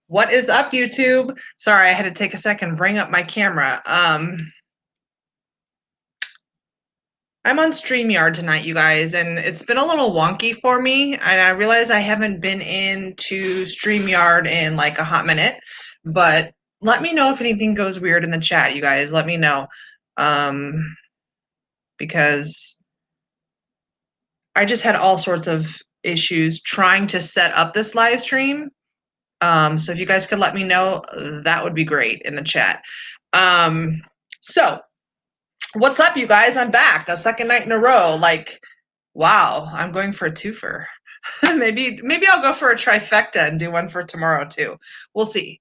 What is up, YouTube? Sorry, I had to take a second, bring up my camera. I'm on StreamYard tonight, you guys, and it's been a little wonky for me. And I realize I haven't been into StreamYard in like a hot minute, but let me know if anything goes weird in the chat, you guys. Let me know. Because I just had all sorts of issues trying to set up this live stream. So if you guys could let me know, that would be great in the chat. So what's up, you guys? I'm back a second night in a row. Like, wow, I'm going for a twofer. maybe I'll go for a trifecta and do one for tomorrow too. We'll see,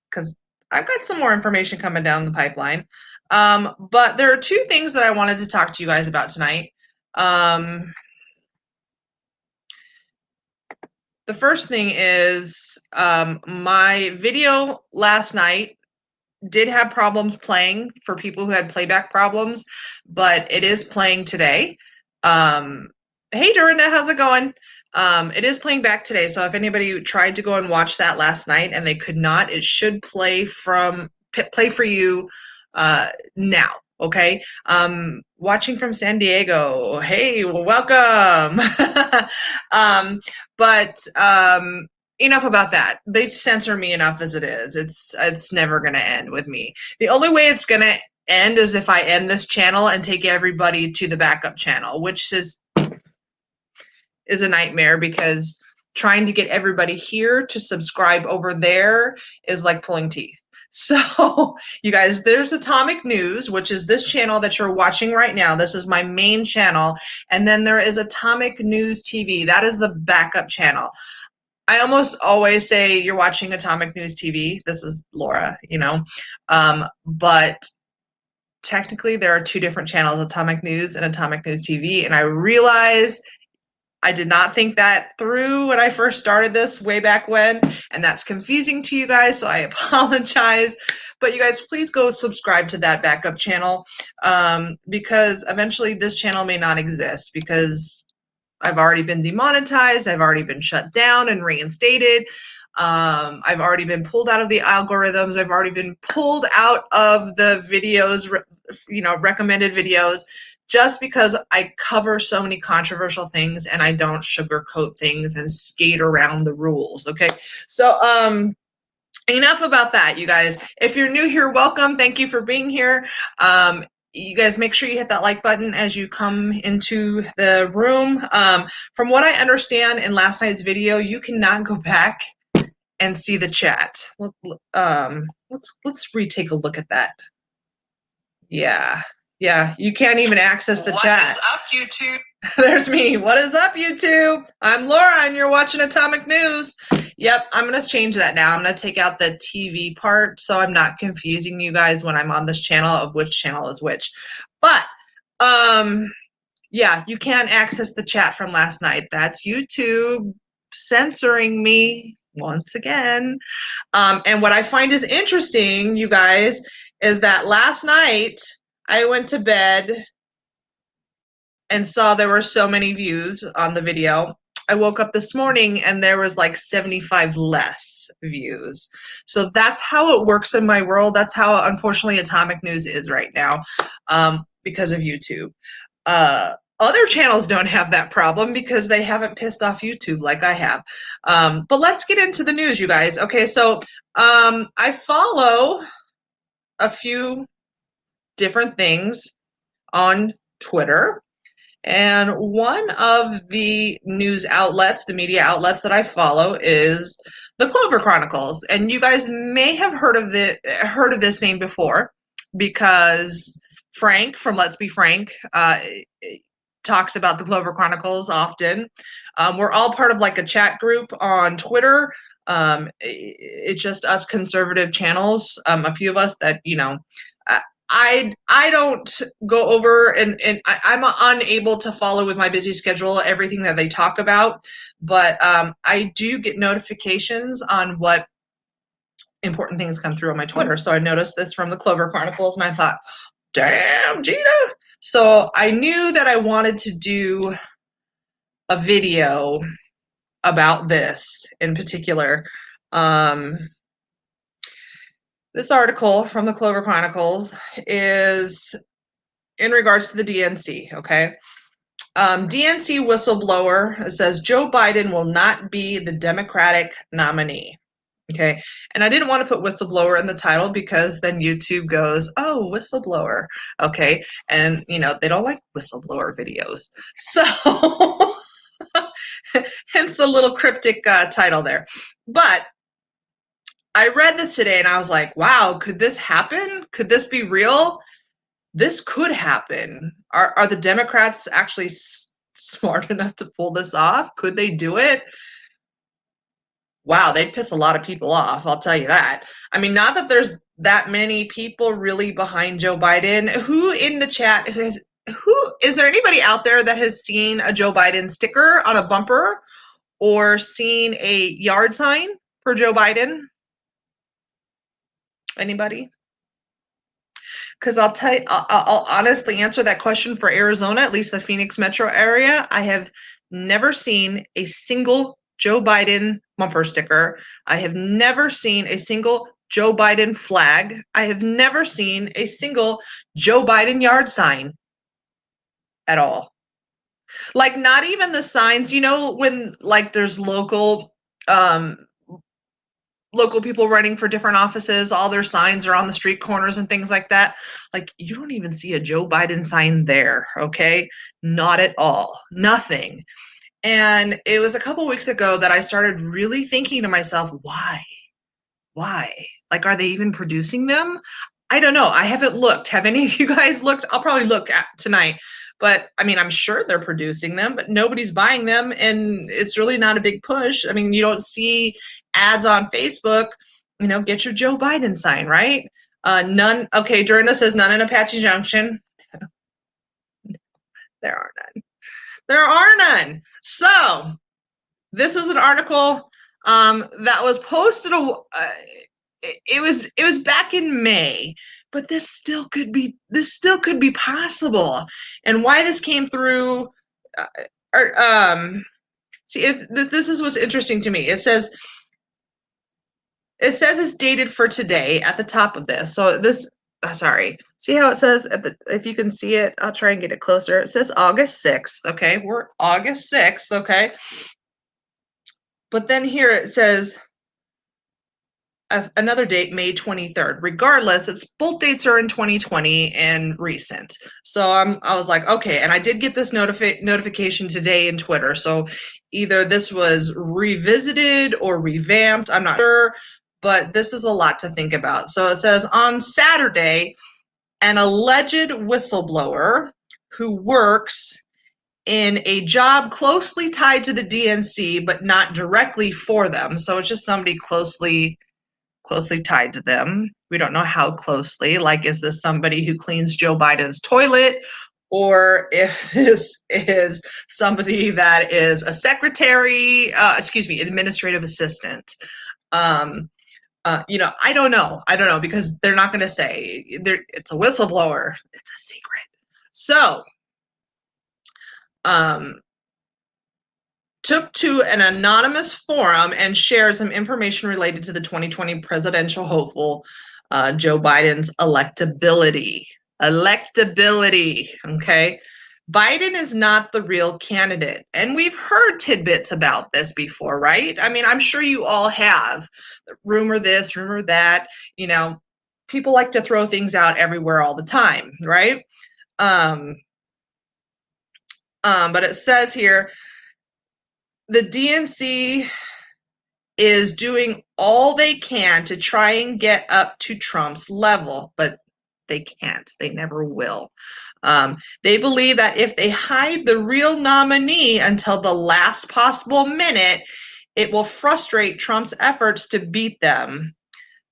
because I've got some more information coming down the pipeline. But there are two things that I wanted to talk to you guys about tonight. The first thing is my video last night did have problems playing for people who had playback problems, but it is playing today. Hey, Dorinda, how's it going? It is playing back today, so if anybody tried to go and watch that last night and they could not, it should play for you now. Okay, watching from San Diego. Hey, welcome. But enough about that. They censor me enough as it is. It's never going to end with me. The only way it's going to end is if I end this channel and take everybody to the backup channel, which is a nightmare because trying to get everybody here to subscribe over there is like pulling teeth. So, you guys, there's Atomic News, which is this channel that you're watching right now. This is my main channel. And then there is Atomic News TV. That is the backup channel. I almost always say you're watching Atomic News TV. This is Laura, but technically there are two different channels, Atomic News and Atomic News TV. And I realized I did not think that through when I first started this way back when, and that's confusing to you guys, so I apologize. But you guys, please go subscribe to that backup channel because eventually this channel may not exist because I've already been demonetized, I've already been shut down and reinstated. I've already been pulled out of the algorithms, I've already been pulled out of the videos, recommended videos, just because I cover so many controversial things and I don't sugarcoat things and skate around the rules, okay? So, enough about that, you guys. If you're new here, welcome. Thank you for being here. You guys make sure you hit that like button as you come into the room. From what I understand in last night's video, you cannot go back and see the chat. Let's retake a look at that. Yeah, you can't even access the chat. What is up, YouTube? There's me. What is up, YouTube? I'm Laura, and you're watching Atomic News. Yep, I'm going to change that now. I'm going to take out the TV part so I'm not confusing you guys when I'm on this channel of which channel is which. But, yeah, you can't access the chat from last night. That's YouTube censoring me once again. And what I find is interesting, you guys, is that last night I went to bed and saw there were so many views on the video. I woke up this morning and there was like 75 less views. So that's how it works in my world. That's how, unfortunately, Atomic News is right now because of YouTube. Other channels don't have that problem because they haven't pissed off YouTube like I have. But let's get into the news, you guys. Okay, so I follow a few different things on Twitter. And one of the news outlets, the media outlets that I follow is the Clover Chronicles. And you guys may have heard of this name before because Frank from Let's Be Frank talks about the Clover Chronicles often. We're all part of like a chat group on Twitter. It's just us conservative channels, a few of us that, I don't go over and I'm unable to follow with my busy schedule everything that they talk about, but I do get notifications on what important things come through on my Twitter. So I noticed this from the Clover Chronicles and I thought, damn, Gina. So I knew that I wanted to do a video about this in particular. This article from the Clover Chronicles is in regards to the DNC, okay? DNC whistleblower says Joe Biden will not be the Democratic nominee. Okay. And I didn't want to put whistleblower in the title because then YouTube goes, oh, whistleblower. Okay. And, they don't like whistleblower videos. So, hence the little cryptic title there. But I read this today and I was like, wow, could this happen? Could this be real? This could happen. Are the Democrats actually smart enough to pull this off? Could they do it? Wow, they'd piss a lot of people off, I'll tell you that. I mean, not that there's that many people really behind Joe Biden. Who in the chat who is there anybody out there that has seen a Joe Biden sticker on a bumper or seen a yard sign for Joe Biden? Anybody? Because I'll honestly answer that question for Arizona, at least the Phoenix metro area. I have never seen a single Joe Biden bumper sticker. I have never seen a single Joe Biden flag. I have never seen a single Joe Biden yard sign at all. Like, not even the signs, when like there's local people running for different offices, all their signs are on the street corners and things like that. Like, you don't even see a Joe Biden sign there, okay? Not at all. Nothing. And it was a couple weeks ago that I started really thinking to myself, why? Why? Like, are they even producing them? I don't know. I haven't looked. Have any of you guys looked? I'll probably look at tonight. But I mean, I'm sure they're producing them, but nobody's buying them. And it's really not a big push. I mean, you don't see ads on Facebook, get your Joe Biden sign, right? None. Okay, Dorinda says none in Apache Junction. There are none. There are none. So this is an article that was posted. It was back in May, but this still could be possible. And why this came through, this is what's interesting to me. It says it's dated for today at the top of this. So this, sorry, see how it says if you can see it, I'll try and get it closer. It says August 6th. Okay, we're August 6th. Okay, but then here it says another date, May 23rd. Regardless, it's both dates are in 2020 and recent. So I was like, okay, and I did get this notification today in Twitter. So either this was revisited or revamped. I'm not sure, but this is a lot to think about. So it says on Saturday, an alleged whistleblower who works in a job closely tied to the DNC, but not directly for them. So it's just somebody closely tied to them. We don't know how closely. Like, is this somebody who cleans Joe Biden's toilet? Or if this is somebody that is a secretary, administrative assistant. I don't know. Because they're not going to say it's a whistleblower. It's a secret. So, took to an anonymous forum and shared some information related to the 2020 presidential hopeful Joe Biden's electability. Okay? Biden is not the real candidate. And we've heard tidbits about this before, right? I mean, I'm sure you all have. Rumor this, rumor that. People like to throw things out everywhere all the time, right? But it says here, the DNC is doing all they can to try and get up to Trump's level, but they can't. They never will. They believe that if they hide the real nominee until the last possible minute, it will frustrate Trump's efforts to beat them,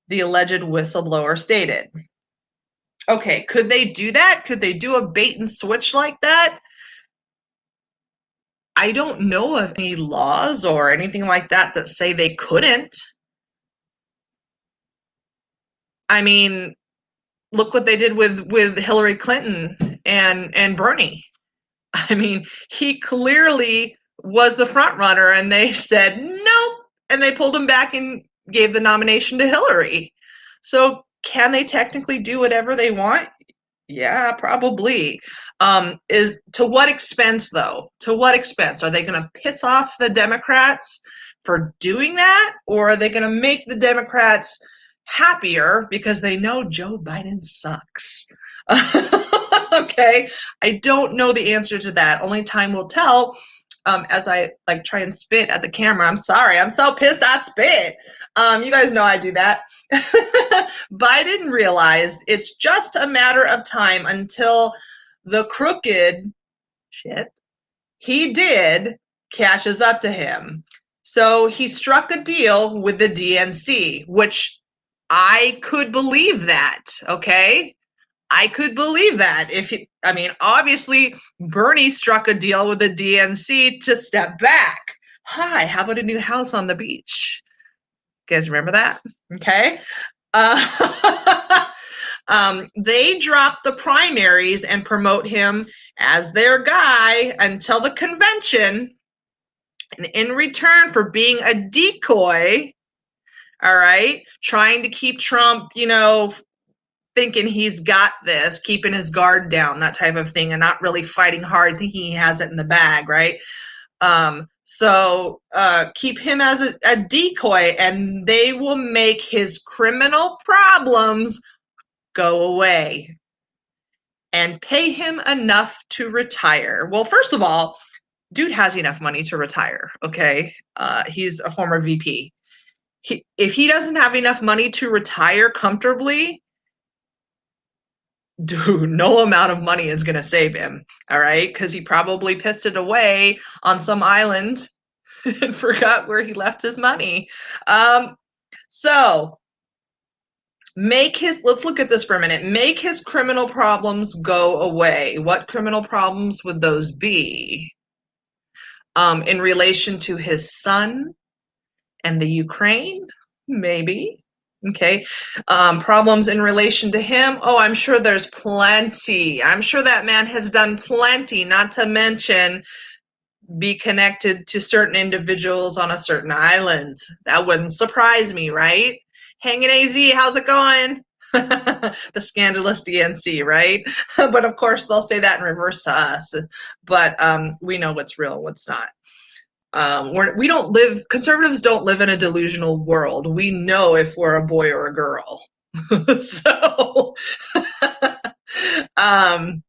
the alleged whistleblower stated. Okay, could they do that? Could they do a bait and switch like that? I don't know of any laws or anything like that that say they couldn't. I mean, look what they did with Hillary Clinton and Bernie. I mean, he clearly was the front runner and they said nope, and they pulled him back and gave the nomination to Hillary. So Can they technically do whatever they want? Yeah, probably. Is to what expense though? To what expense? Are they going to piss off the Democrats for doing that, or are they going to make the Democrats happier because they know Joe Biden sucks? Okay, I don't know the answer to that. Only time will tell. As I like try and spit at the camera. I'm sorry. I'm so pissed I spit. You guys know I do that. Biden realized it's just a matter of time until the crooked shit he did catches up to him. So he struck a deal with the DNC, which I could believe that, okay? I could believe that. Obviously, Bernie struck a deal with the DNC to step back. Hi, how about a new house on the beach? You guys remember that? Okay. They drop the primaries and promote him as their guy until the convention. And in return for being a decoy, all right, trying to keep Trump, thinking he's got this, keeping his guard down, that type of thing, and not really fighting hard, thinking he has it in the bag, right? So keep him as a decoy, and they will make his criminal problems go away and pay him enough to retire. Well, first of all, dude has enough money to retire, okay? He's a former VP. If he doesn't have enough money to retire comfortably, dude, no amount of money is going to save him, all right? Because he probably pissed it away on some island and forgot where he left his money. So let's look at this for a minute. Make his criminal problems go away. What criminal problems would those be? In relation to his son and the Ukraine? Maybe. Okay. Problems in relation to him? Oh, I'm sure there's plenty. I'm sure that man has done plenty, not to mention be connected to certain individuals on a certain island. That wouldn't surprise me, right? Hanging AZ, how's it going? The scandalous DNC, right? But of course, they'll say that in reverse to us. But we know what's real, what's not. Conservatives don't live in a delusional world. We know if we're a boy or a girl. So, then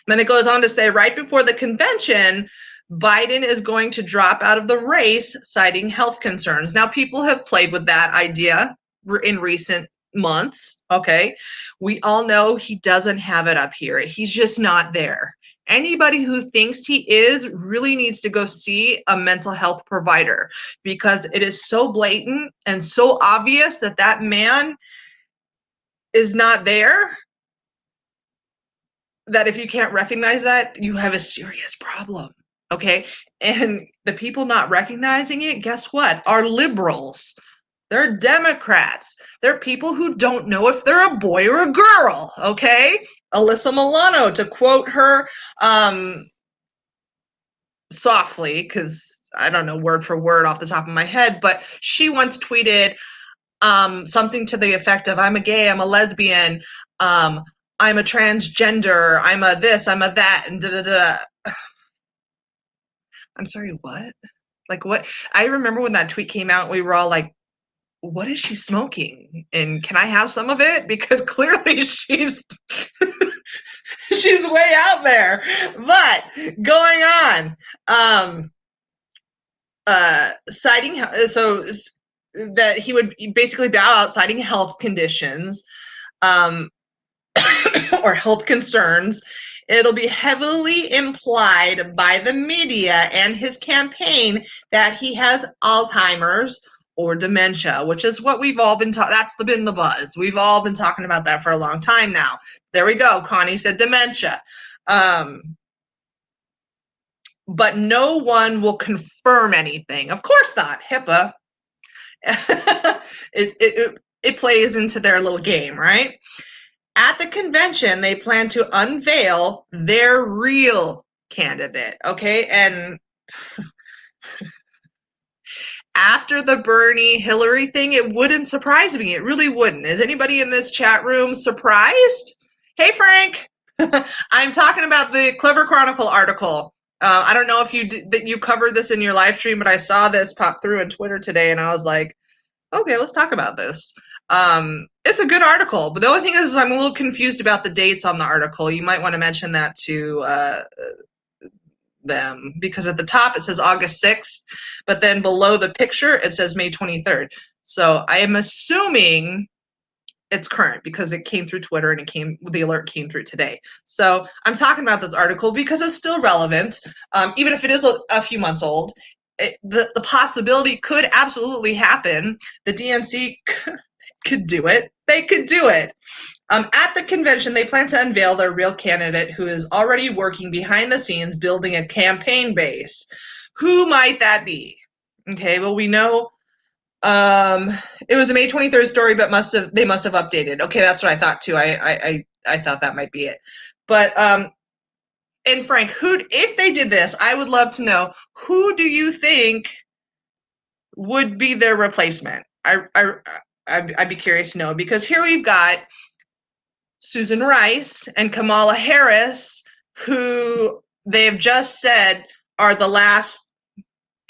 it goes on to say, right before the convention, Biden is going to drop out of the race, citing health concerns. Now, people have played with that idea in recent months, okay? We all know he doesn't have it up here. He's just not there. Anybody who thinks he is really needs to go see a mental health provider, because it is so blatant and so obvious that that man is not there, that if you can't recognize that, you have a serious problem, okay? And the people not recognizing it, guess what? Are liberals. They're Democrats. They're people who don't know if they're a boy or a girl, okay? Alyssa Milano, to quote her softly, because I don't know word for word off the top of my head, but she once tweeted something to the effect of, I'm a gay, I'm a lesbian, I'm a transgender, I'm a this, I'm a that, and da-da-da. I'm sorry, what? Like, what? I remember when that tweet came out, we were all like, what is she smoking? And can I have some of it? Because clearly she's she's way out there. But going on, citing, so that he would basically bow out, citing health conditions, or health concerns. It'll be heavily implied by the media and his campaign that he has Alzheimer's or dementia, which is what we've all been talking. That's been the buzz. We've all been talking about that for a long time now. There we go. Connie said dementia. But no one will confirm anything. Of course not. HIPAA. It plays into their little game, right? At the convention, they plan to unveil their real candidate, okay? And after the Bernie Hillary thing, it wouldn't surprise me. It really wouldn't. Is anybody in this chat room surprised? Hey, Frank. I'm talking about the Clever Chronicle article. I don't know if you covered this in your live stream, but I saw this pop through on Twitter today, and I was like, okay, let's talk about this. It's a good article, but the only thing is I'm a little confused about the dates on the article. You might want to mention that to them, because at the top it says August 6th, but then below the picture it says May 23rd. So I am assuming it's current because it came through Twitter and the alert came through today. So I'm talking about this article because it's still relevant, even if it is a few months old. The possibility could absolutely happen. The DNC could do it. They could do it. At the convention, they plan to unveil their real candidate, who is already working behind the scenes building a campaign base. Who might that be? Okay, well, we know it was a May 23rd story, but they must have updated. Okay, that's what I thought too. I thought that might be it. But and Frank, if they did this, I would love to know, who do you think would be their replacement? I'd be curious to know, because here we've got Susan Rice and Kamala Harris, who they've just said are the last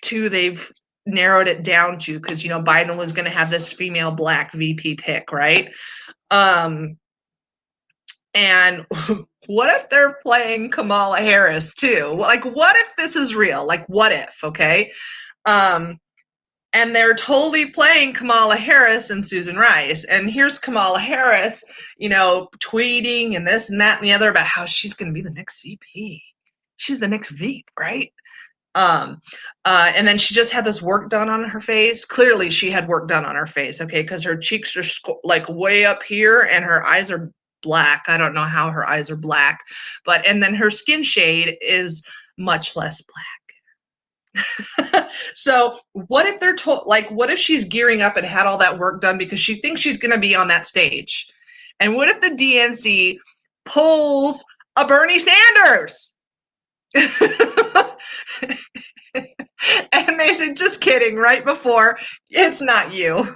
two they've narrowed it down to, because Biden was going to have this female black VP pick, right? And what if they're playing Kamala Harris too? Like, what if this is real? Like, what if? Okay. And they're totally playing Kamala Harris and Susan Rice. And here's Kamala Harris, tweeting and this and that and the other about how she's going to be the next VP. She's the next VP, right? And then she just had this work done on her face. Clearly, she had work done on her face, okay, because her cheeks are like way up here and her eyes are black. I don't know how her eyes are black, and then her skin shade is much less black. So what if they're what if she's gearing up and had all that work done because she thinks she's going to be on that stage? And what if the DNC pulls a Bernie Sanders? And they said, just kidding, right before, it's not you.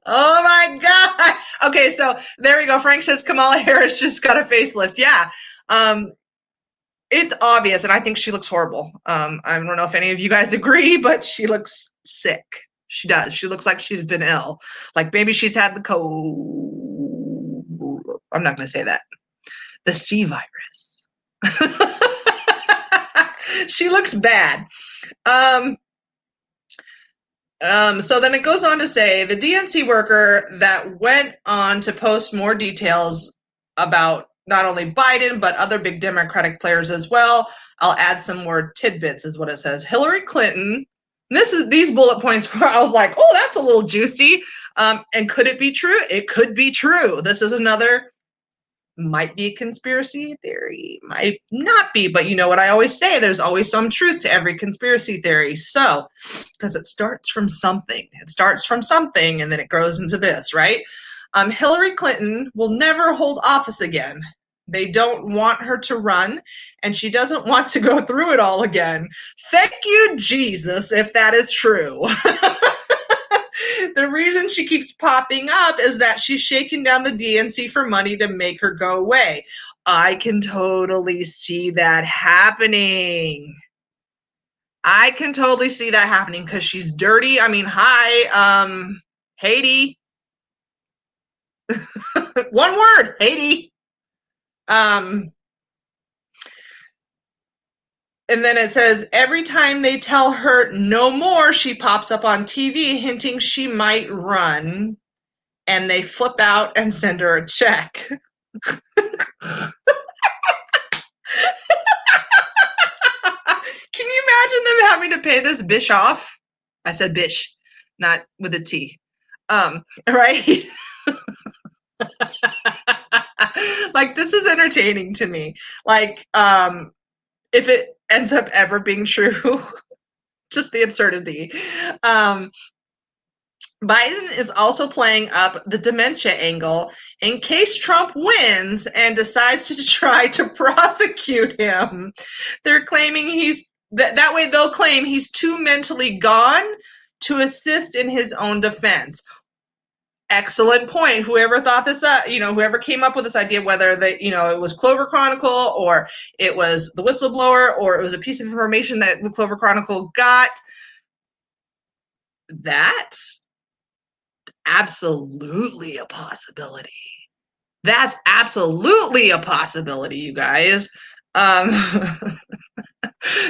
Oh my God. Okay, so there we go. Frank says Kamala Harris just got a facelift. Yeah. It's obvious, and I think she looks horrible. I don't know if any of you guys agree, but she looks sick. She does. She looks like she's been ill. Like maybe she's had the cold. I'm not going to say that. The C virus. She looks bad. So then it goes on to say the DNC worker that went on to post more details about not only Biden, but other big Democratic players as well. I'll add some more tidbits, is what it says. Hillary Clinton. These bullet points where I was like, oh, that's a little juicy. And could it be true? It could be true. This is another, might be a conspiracy theory, might not be, but you know what I always say, there's always some truth to every conspiracy theory. So, because it starts from something. It starts from something and then it grows into this, right? Hillary Clinton will never hold office again. They don't want her to run, and she doesn't want to go through it all again. Thank you, Jesus, if that is true. The reason she keeps popping up is that she's shaking down the DNC for money to make her go away. I can totally see that happening. I can totally see that happening because she's dirty. I mean, hi, Haiti. One word, Haiti. And then it says, every time they tell her no more, she pops up on TV hinting she might run, and they flip out and send her a check. Can you imagine them having to pay this bitch off? I said bitch, not with a T. Right? Like, this is entertaining to me. Like, if it ends up ever being true, just the absurdity. Biden is also playing up the dementia angle in case Trump wins and decides to try to prosecute him. They're claiming he's That way they'll claim he's too mentally gone to assist in his own defense. Excellent point. Whoever thought this up, whoever came up with this idea, whether it was Clover Chronicle or it was the whistleblower or it was a piece of information that the Clover Chronicle got, that's absolutely a possibility. That's absolutely a possibility, you guys.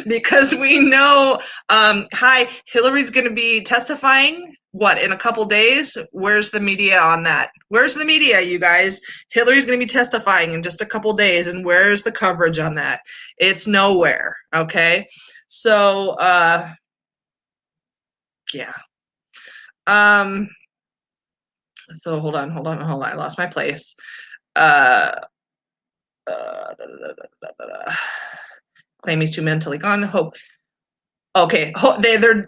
Because we know, Hillary's going to be testifying, in a couple days? Where's the media on that? Where's the media, you guys? Hillary's going to be testifying in just a couple days, and where's the coverage on that? It's nowhere, okay? So, yeah. So hold on. I lost my place. Claim he's too mentally gone. Hope. Okay, they're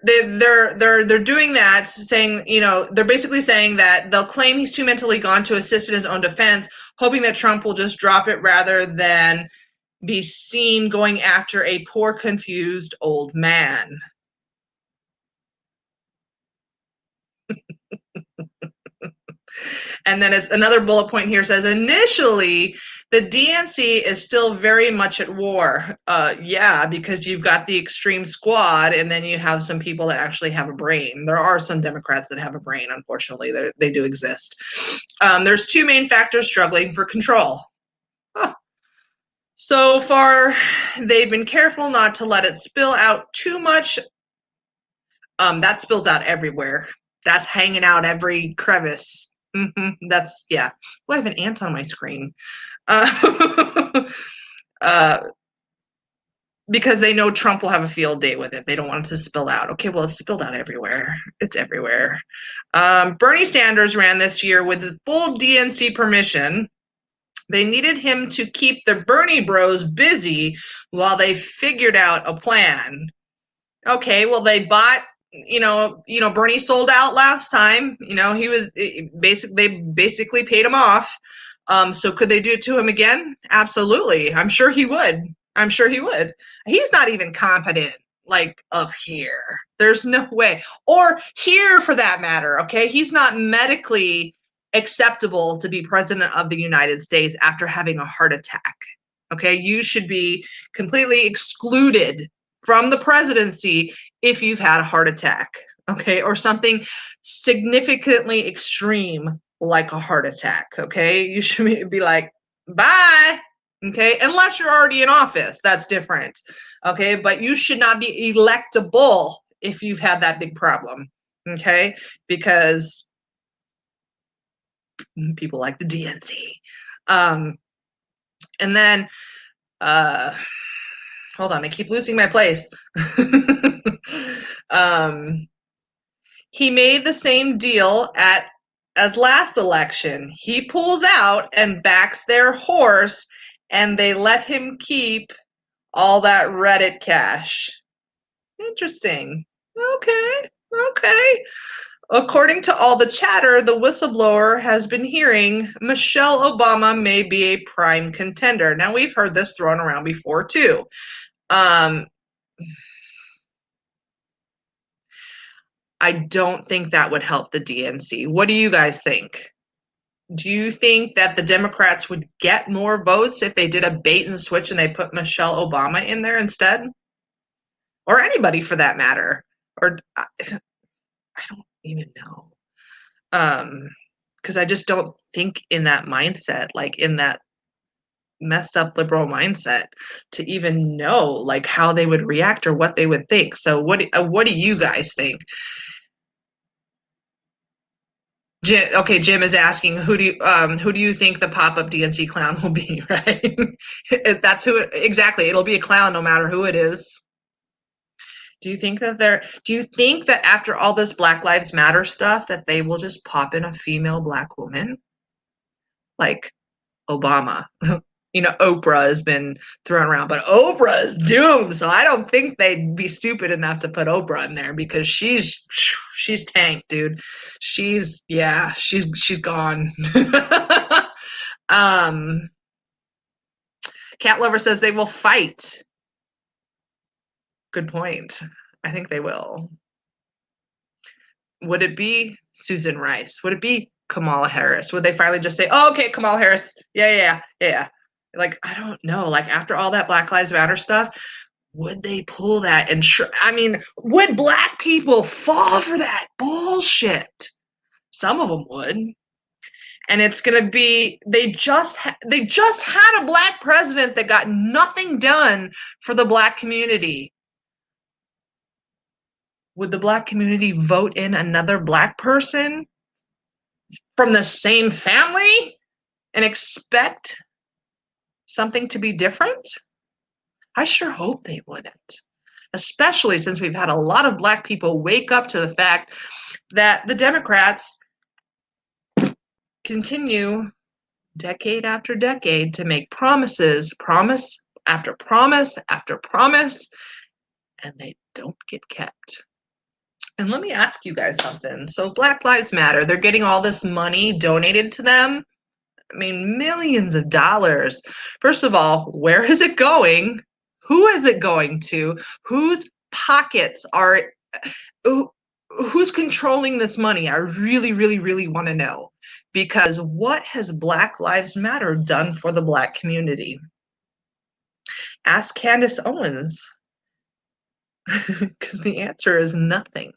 doing that, saying, they're basically saying that they'll claim he's too mentally gone to assist in his own defense, hoping that Trump will just drop it rather than be seen going after a poor, confused old man. And then another bullet point here says, initially, the DNC is still very much at war. Yeah, because you've got the extreme squad, and then you have some people that actually have a brain. There are some Democrats that have a brain, unfortunately. They do exist. There's two main factors struggling for control. So far, they've been careful not to let it spill out too much. That spills out everywhere. That's hanging out every crevice. That's, yeah. Well, I have an ant on my screen. Because they know Trump will have a field day with it. They don't want it to spill out. Okay, well, it's spilled out everywhere. It's everywhere. Bernie Sanders ran this year with the full DNC permission. They needed him to keep the Bernie bros busy while they figured out a plan. Okay, well, they bought, Bernie sold out last time. He was they basically paid him off. So could they do it to him again? Absolutely. I'm sure he would. He's not even competent, up here. There's no way. Or here, for that matter, okay? He's not medically acceptable to be president of the United States after having a heart attack. Okay? You should be completely excluded from the presidency if you've had a heart attack, okay? Or something significantly extreme like a heart attack, okay? You should be like, bye, okay? Unless you're already in office, that's different, okay? But you should not be electable if you've had that big problem, okay? Because people like the DNC. And then, hold on, I keep losing my place. He made the same deal as last election. He pulls out and backs their horse, and they let him keep all that Reddit cash. Interesting. Okay. According to all the chatter, the whistleblower has been hearing Michelle Obama may be a prime contender. Now, we've heard this thrown around before, too. I don't think that would help the DNC. What do you guys think? Do you think that the Democrats would get more votes if they did a bait and switch and they put Michelle Obama in there instead? Or anybody, for that matter? Or I don't even know. Because I just don't think in that mindset, in that messed up liberal mindset, to even know how they would react or what they would think. So what do you guys think? Jim is asking, who do you think the pop-up DNC clown will be, right? That's who exactly. It'll be a clown no matter who it is. Do you think that after all this Black Lives Matter stuff that they will just pop in a female Black woman? Like Obama. Oprah has been thrown around, but Oprah is doomed. So I don't think they'd be stupid enough to put Oprah in there, because she's tanked, dude. She's gone. Cat Lover says they will fight. Good point. I think they will. Would it be Susan Rice? Would it be Kamala Harris? Would they finally just say, "Oh, okay, Kamala Harris. Yeah." Like, I don't know. Like, after all that Black Lives Matter stuff, would they pull that? And I mean, would Black people fall for that bullshit? Some of them would. And it's going to be they just had a Black president that got nothing done for the Black community. Would the Black community vote in another Black person from the same family and expect something to be different? I sure hope they wouldn't, especially since we've had a lot of Black people wake up to the fact that the Democrats continue decade after decade to make promises, promise after promise after promise, and they don't get kept. And let me ask you guys something. So Black Lives Matter, they're getting all this money donated to them. I mean, millions of dollars. First of all, where is it going? Who is it going to? Whose pockets are, who's controlling this money? I really, really, really want to know. Because what has Black Lives Matter done for the Black community? Ask Candace Owens. Because the answer is nothing.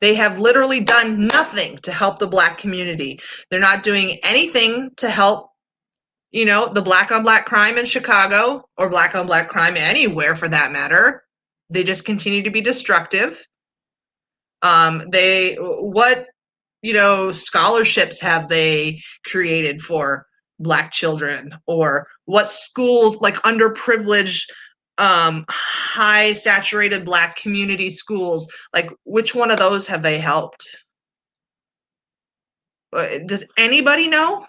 They have literally done nothing to help the Black community. They're not doing anything to help, the Black on Black crime in Chicago or Black on Black crime anywhere for that matter. They just continue to be destructive. What scholarships have they created for Black children, or what schools, like underprivileged, high saturated Black community schools, like which one of those have they helped? Does anybody know?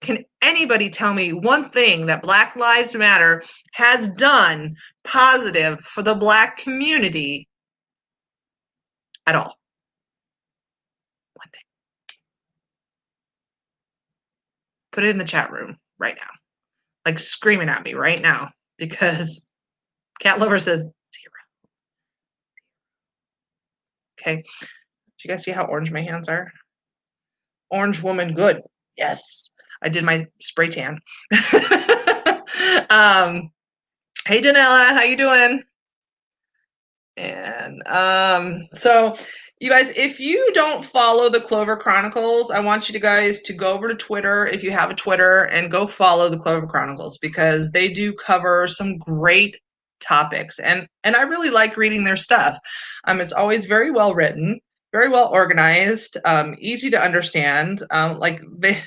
Can anybody tell me one thing that Black Lives Matter has done positive for the Black community at all? One thing. Put it in the chat room right now. Like screaming at me right now, because Cat Lover says 0. Okay. Do you guys see how orange my hands are? Orange woman, good. Yes. I did my spray tan. Hey Janella, how you doing? And so you guys, if you don't follow the Clover Chronicles, I want you guys to go over to Twitter, if you have a Twitter, and go follow the Clover Chronicles, because they do cover some great topics, and I really like reading their stuff. It's always very well written, very well organized, easy to understand. Like they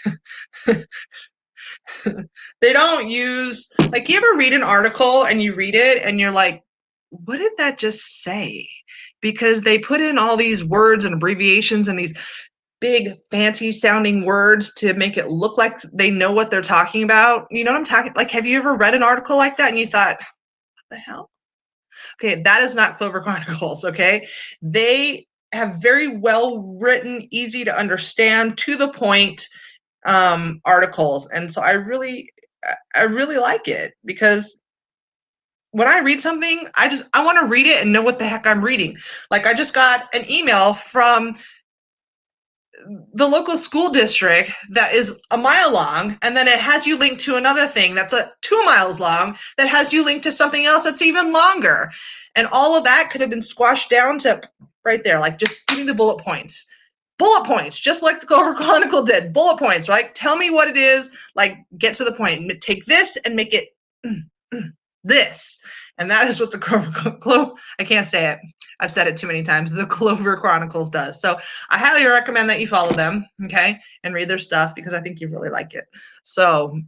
they don't use, like, you ever read an article and you read it and you're like, what did that just say? Because they put in all these words and abbreviations and these big fancy sounding words to make it look like they know what they're talking about. You know what I'm talking? Like, have you ever read an article like that and you thought, what the hell? Okay, that is not Clover Chronicles, okay? They have very well written, easy to understand, to the point articles. And so I really like it, because when I read something, I want to read it and know what the heck I'm reading. Like, I just got an email from the local school district that is a mile long, and then it has you linked to another thing that's 2 miles long that has you linked to something else that's even longer. And all of that could have been squashed down to right there, like, just give me the bullet points. Bullet points, just like the Clover Chronicle did. Bullet points, right? Tell me what it is, like, get to the point. Take this and make it this. And that is what the Clover, I can't say it. I've said it too many times. The Clover Chronicles does. So I highly recommend that you follow them, okay, and read their stuff, because I think you really like it. So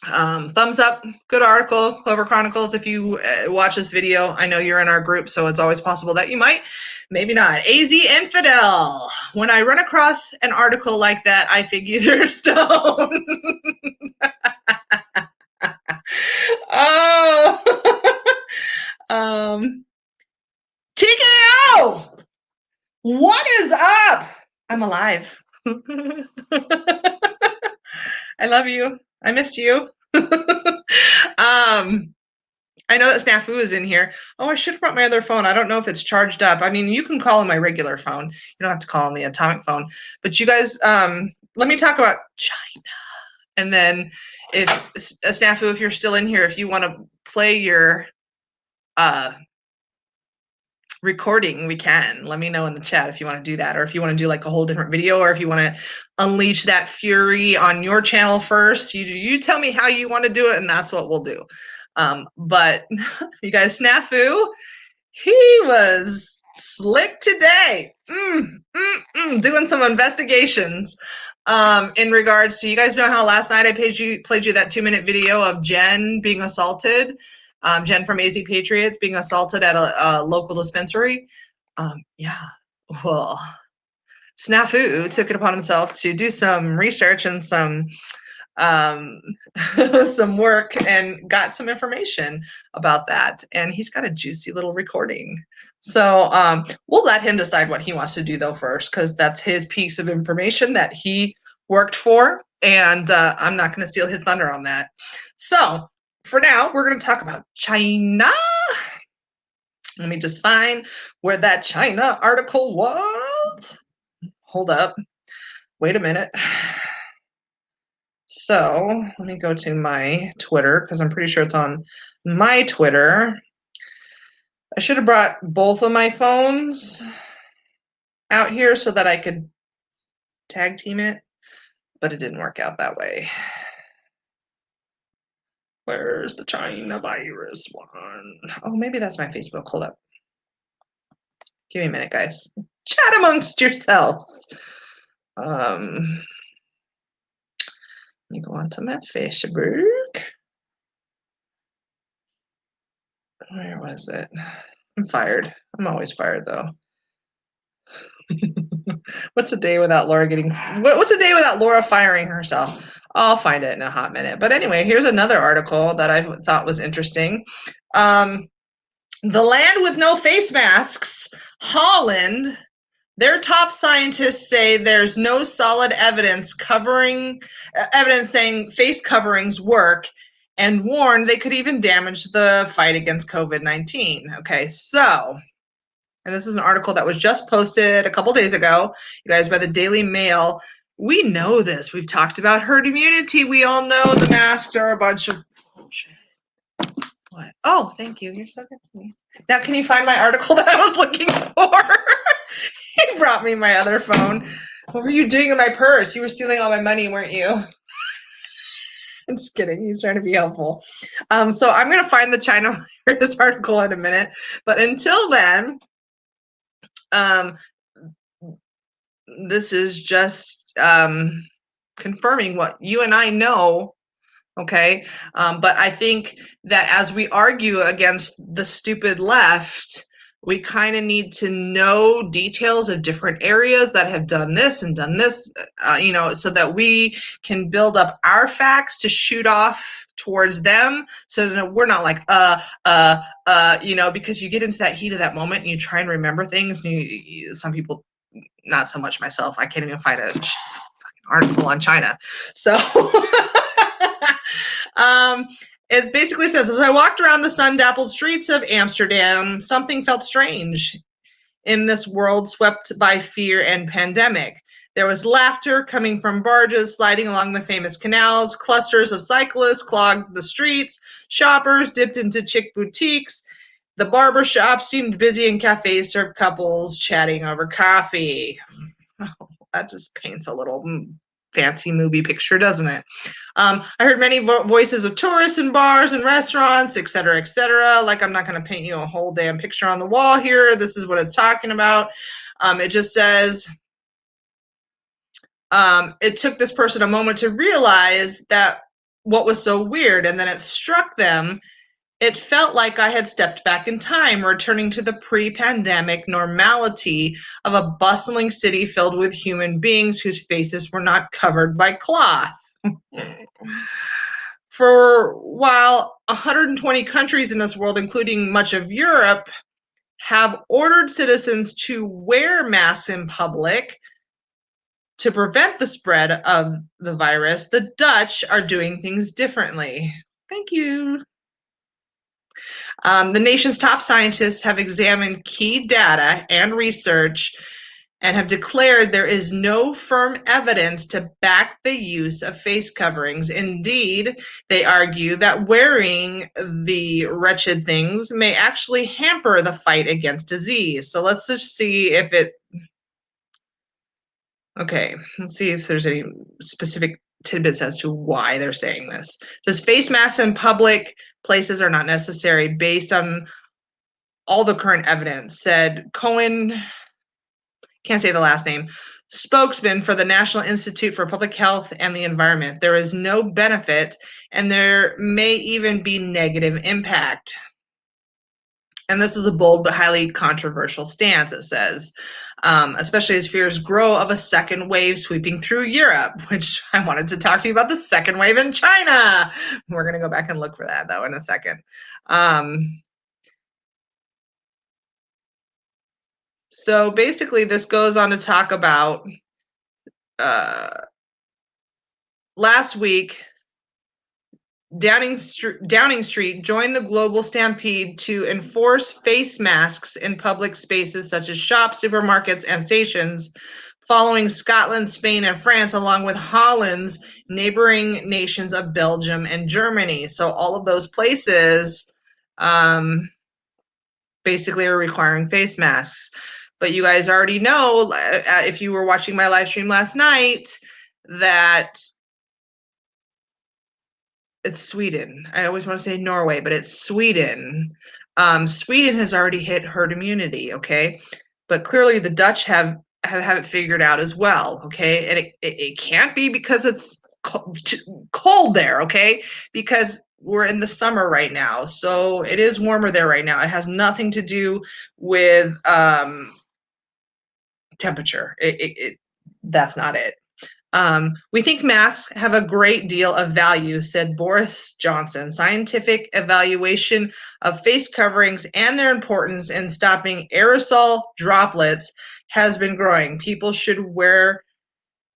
thumbs up, good article, Clover Chronicles. If you watch this video, I know you're in our group, so it's always possible that you might, maybe not. AZ Infidel. When I run across an article like that, I figure they're stoned. Oh. TKO! What is up? I'm alive. I love you. I missed you. I know that Snafu is in here. Oh, I should have brought my other phone. I don't know if it's charged up. I mean, you can call on my regular phone. You don't have to call on the atomic phone. But you guys, let me talk about China. And then if Snafu, if you're still in here, if you want to play your recording, we can. Let me know in the chat if you want to do that, or if you want to do like a whole different video, or if you want to unleash that fury on your channel first. You tell me how you want to do it, and that's what we'll do. But you guys, Snafu, he was slick today. Doing some investigations in regards to, you guys know how last night I played you that 2-minute video of Jen being assaulted, Jen from AZ Patriots being assaulted at a local dispensary. Yeah, well, Snafu took it upon himself to do some research and some some work and got some information about that, and he's got a juicy little recording. So we'll let him decide what he wants to do though first, because that's his piece of information that he worked for, and I'm not going to steal his thunder on that. So for now, we're going to talk about China. Let me just find where that China article was. Hold up. Wait a minute. So let me go to my Twitter, because I'm pretty sure it's on my Twitter. I should have brought both of my phones out here so that I could tag team it, but it didn't work out that way. Where's the China virus one? Oh, maybe that's my Facebook. Hold up. Give me a minute, guys. Chat amongst yourselves. Let me go on to my Facebook. Where was it? I'm fired. I'm always fired, though. What's a day without Laura what's a day without Laura firing herself? I'll find it in a hot minute. But anyway, here's another article that I thought was interesting. The land with no face masks, Holland. Their top scientists say there's no solid evidence saying face coverings work, and warn they could even damage the fight against COVID-19. Okay, so, and this is an article that was just posted a couple days ago, you guys, by the Daily Mail. We know this. We've talked about herd immunity. We all know the masks are a bunch of bullshit. What? Oh, thank you. You're so good to me. Now, can you find my article that I was looking for? He brought me my other phone. What were you doing in my purse? You were stealing all my money, weren't you? I'm just kidding. He's trying to be helpful. So I'm going to find the China virus article in a minute. But until then, this is just confirming what you and I know. Okay. But I think that as we argue against the stupid left, we kind of need to know details of different areas that have done this and done this, so that we can build up our facts to shoot off towards them, so that we're not like, because you get into that heat of that moment and you try and remember things. And some people, not so much myself, I can't even find a fucking article on China. So it basically says, as I walked around the sun-dappled streets of Amsterdam, something felt strange in this world swept by fear and pandemic. There was laughter coming from barges sliding along the famous canals, clusters of cyclists clogged the streets, shoppers dipped into chic boutiques, the barber shop seemed busy, and cafes served couples chatting over coffee. Oh, that just paints a little fancy movie picture, doesn't it? I heard many voices of tourists in bars and restaurants, et cetera, et cetera. Like, I'm not going to paint you a whole damn picture on the wall here. This is what it's talking about. It just says, it took this person a moment to realize that what was so weird, and then it struck them. It felt like I had stepped back in time, returning to the pre-pandemic normality of a bustling city filled with human beings whose faces were not covered by cloth. For while 120 countries in this world, including much of Europe, have ordered citizens to wear masks in public to prevent the spread of the virus, the Dutch are doing things differently. Thank you. The nation's top scientists have examined key data and research and have declared there is no firm evidence to back the use of face coverings. Indeed, they argue that wearing the wretched things may actually hamper the fight against disease. So let's just see if it. Okay, let's see if there's any specific tidbits as to why they're saying this. It says face masks in public places are not necessary based on all the current evidence, said Cohen, can't say the last name, spokesman for the National Institute for Public Health and the Environment. There is no benefit, and there may even be negative impact. And this is a bold but highly controversial stance, it says, especially as fears grow of a second wave sweeping through Europe, which I wanted to talk to you about the second wave in China. We're going to go back and look for that, though, in a second. So basically, this goes on to talk about last week, Downing Street joined the global stampede to enforce face masks in public spaces such as shops, supermarkets, and stations, following Scotland, Spain, and France, along with Holland's neighboring nations of Belgium and Germany. So all of those places basically are requiring face masks. But you guys already know, if you were watching my live stream last night, that it's Sweden. I always want to say Norway, but it's Sweden. Sweden has already hit herd immunity, okay? But clearly the Dutch have it figured out as well, okay? And it can't be because it's cold there, okay? Because we're in the summer right now, so it is warmer there right now. It has nothing to do with temperature. That's not it. We think masks have a great deal of value, said Boris Johnson. Scientific evaluation of face coverings and their importance in stopping aerosol droplets has been growing. People should wear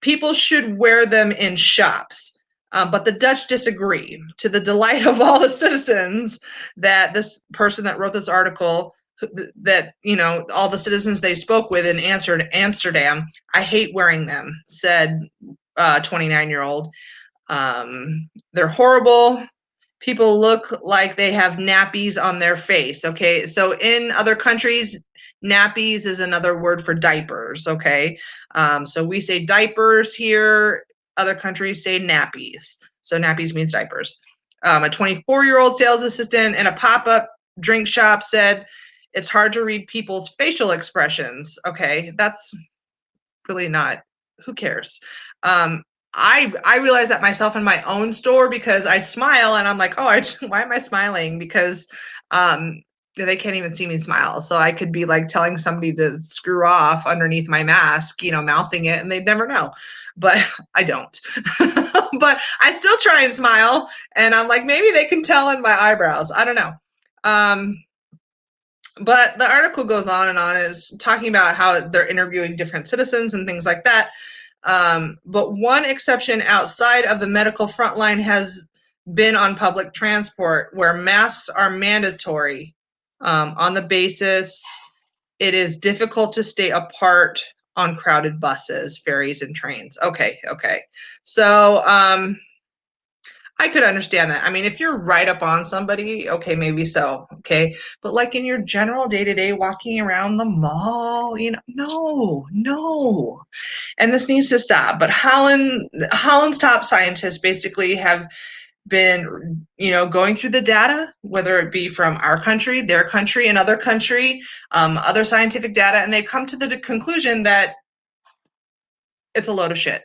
them in shops. But the Dutch disagree. To the delight of all the citizens, that this person that wrote this article, that, all the citizens they spoke with in Amsterdam, I hate wearing them, said 29-year-old. They're horrible. People look like they have nappies on their face. Okay, so in other countries, nappies is another word for diapers. Okay, so we say diapers here. Other countries say nappies. So nappies means diapers. A 24-year-old sales assistant in a pop-up drink shop said it's hard to read people's facial expressions. Okay, that's really not. Who cares? I realize that myself in my own store, because I smile and I'm like, oh, why am I smiling? Because they can't even see me smile. So I could be like telling somebody to screw off underneath my mask, mouthing it, and they'd never know. But I don't. But I still try and smile, and I'm like, maybe they can tell in my eyebrows. I don't know. But the article goes on and on, is talking about how they're interviewing different citizens and things like that. But one exception outside of the medical frontline has been on public transport, where masks are mandatory on the basis it is difficult to stay apart on crowded buses, ferries, and trains. Okay. So I could understand that. I mean, if you're right up on somebody, okay, maybe so, okay? But like in your general day-to-day walking around the mall, no. And this needs to stop. But Holland's top scientists basically have been, going through the data, whether it be from our country, their country, another country, other scientific data, and they come to the conclusion that it's a load of shit,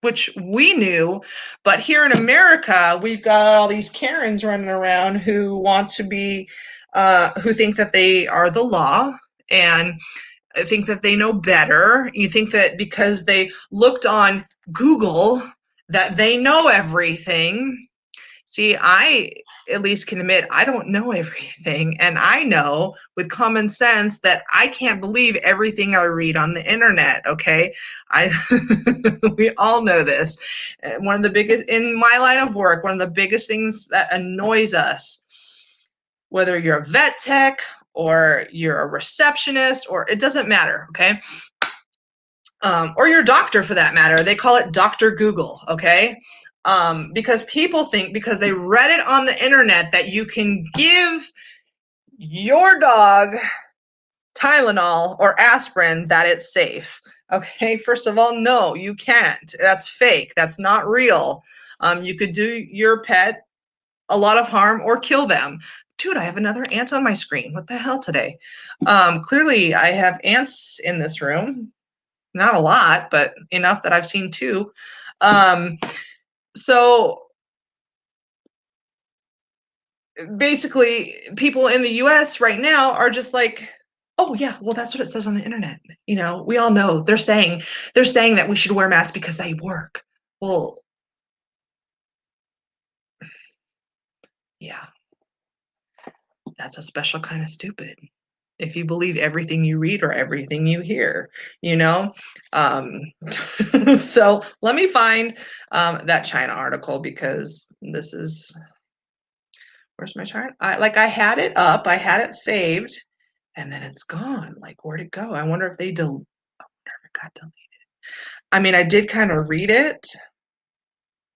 which we knew. But here in America, we've got all these Karens running around who want to be, who think that they are the law and think that they know better. You think that because they looked on Google that they know everything. See, I at least can admit I don't know everything. And I know with common sense that I can't believe everything I read on the internet, okay? We all know this. One of the biggest, in my line of work, one of the biggest things that annoys us whether you're a vet tech or you're a receptionist, or it doesn't matter, okay? Or your doctor for that matter. They call it Dr. Google, okay? Because people think because they read it on the internet that you can give your dog Tylenol or aspirin that it's safe. Okay, first of all, no, you can't. That's fake. That's not real. You could do your pet a lot of harm or kill them. Dude, I have another ant on my screen. What the hell today? Clearly, I have ants in this room. Not a lot, but enough that I've seen two. So basically, people in the US right now are just like, oh yeah, well that's what it says on the internet. You know, we all know they're saying that we should wear masks because they work. Well, yeah, that's a special kind of stupid. If you believe everything you read or everything you hear, you know? So let me find that China article because this is, where's my chart? I had it up, I had it saved, and then it's gone. Like, where'd it go? I wonder if they got deleted. I mean, I did kind of read it,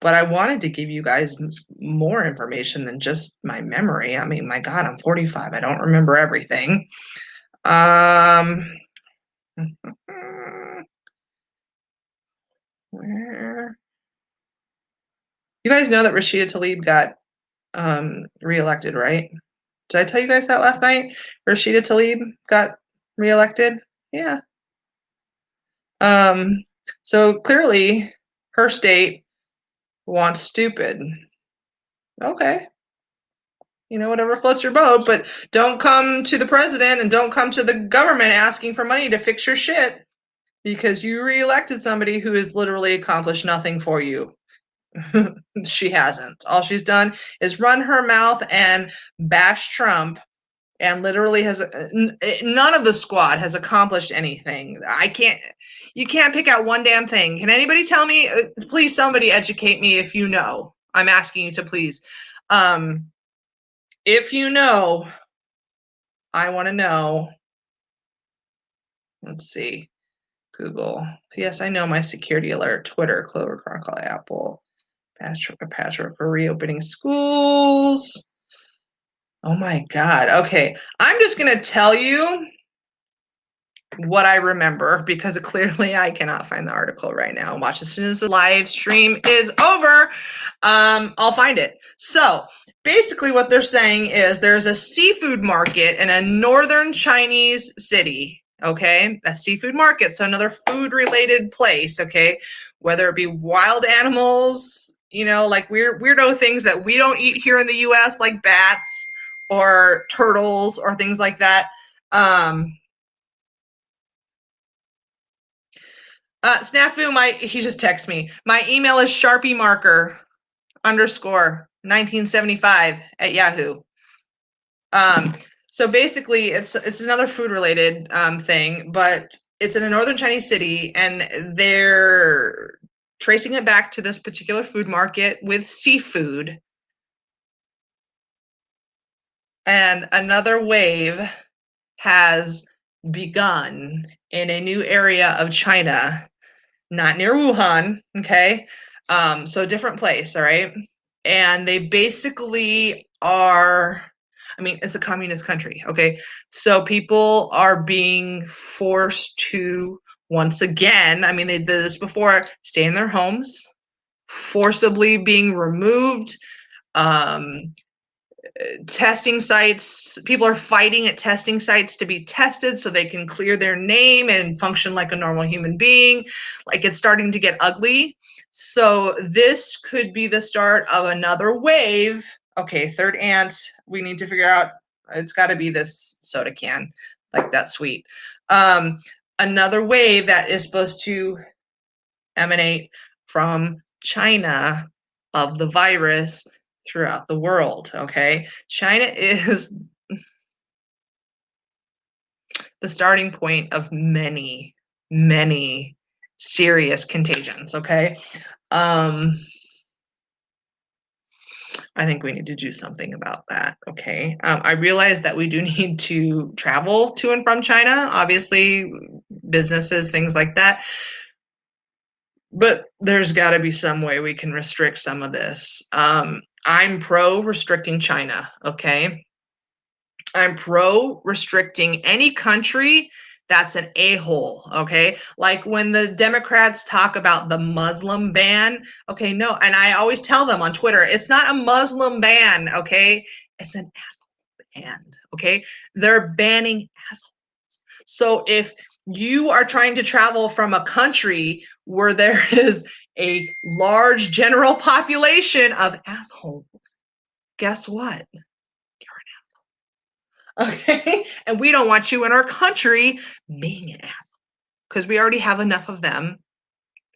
but I wanted to give you guys more information than just my memory. I mean, my God, I'm 45. I don't remember everything. Where? You guys know that Rashida Tlaib got reelected, right? Did I tell you guys that last night? Rashida Tlaib got reelected? Yeah. So clearly her state wants stupid. Okay. You know, whatever floats your boat, but don't come to the president and don't come to the government asking for money to fix your shit because you reelected somebody who has literally accomplished nothing for you. She hasn't. All she's done is run her mouth and bash Trump and literally has none of the squad has accomplished anything. You can't pick out one damn thing. Can anybody tell me? Please, somebody educate me if you know. I'm asking you to please. If you know, I want to know. Let's see. Google. Yes, I know my security alert. Twitter, Clover Chronicle, Apple. Patchwork for reopening schools. Oh my God. Okay. I'm just going to tell you what I remember because clearly I cannot find the article right now. Watch, as soon as the live stream is over, I'll find it. So basically what they're saying is there's a seafood market in a northern Chinese city. Okay, a seafood market, so another food related place. Okay, whether it be wild animals, you know, like weirdo things that we don't eat here in the US, like bats or turtles or things like that. Snafu, he just texted me. My email is Sharpie marker _ 1975 at Yahoo. So basically, it's another food related thing, but it's in a northern Chinese city, and they're tracing it back to this particular food market with seafood. And another wave has begun in a new area of China, not near Wuhan, okay? So a different place, all right? And they basically are, I mean, it's a communist country, okay? So people are being forced to, once again, I mean, they did this before, stay in their homes, forcibly being removed, testing sites, people are fighting at testing sites to be tested so they can clear their name and function like a normal human being. Like, it's starting to get ugly. So this could be the start of another wave. Okay, third ant, we need to figure out, it's got to be this soda can, like that sweet. Another wave that is supposed to emanate from China of the virus throughout the world, okay? China is the starting point of many, many serious contagions, okay? I think we need to do something about that. Okay. I realize that we do need to travel to and from China, obviously, businesses, things like that. But there's got to be some way we can restrict some of this. I'm pro restricting China. Okay. I'm pro restricting any country that's an a-hole, okay? Like when the Democrats talk about the Muslim ban, okay, no, and I always tell them on Twitter, it's not a Muslim ban, okay? It's an asshole ban, okay? They're banning assholes. So if you are trying to travel from a country where there is a large general population of assholes, guess what? Okay. And we don't want you in our country being an asshole because we already have enough of them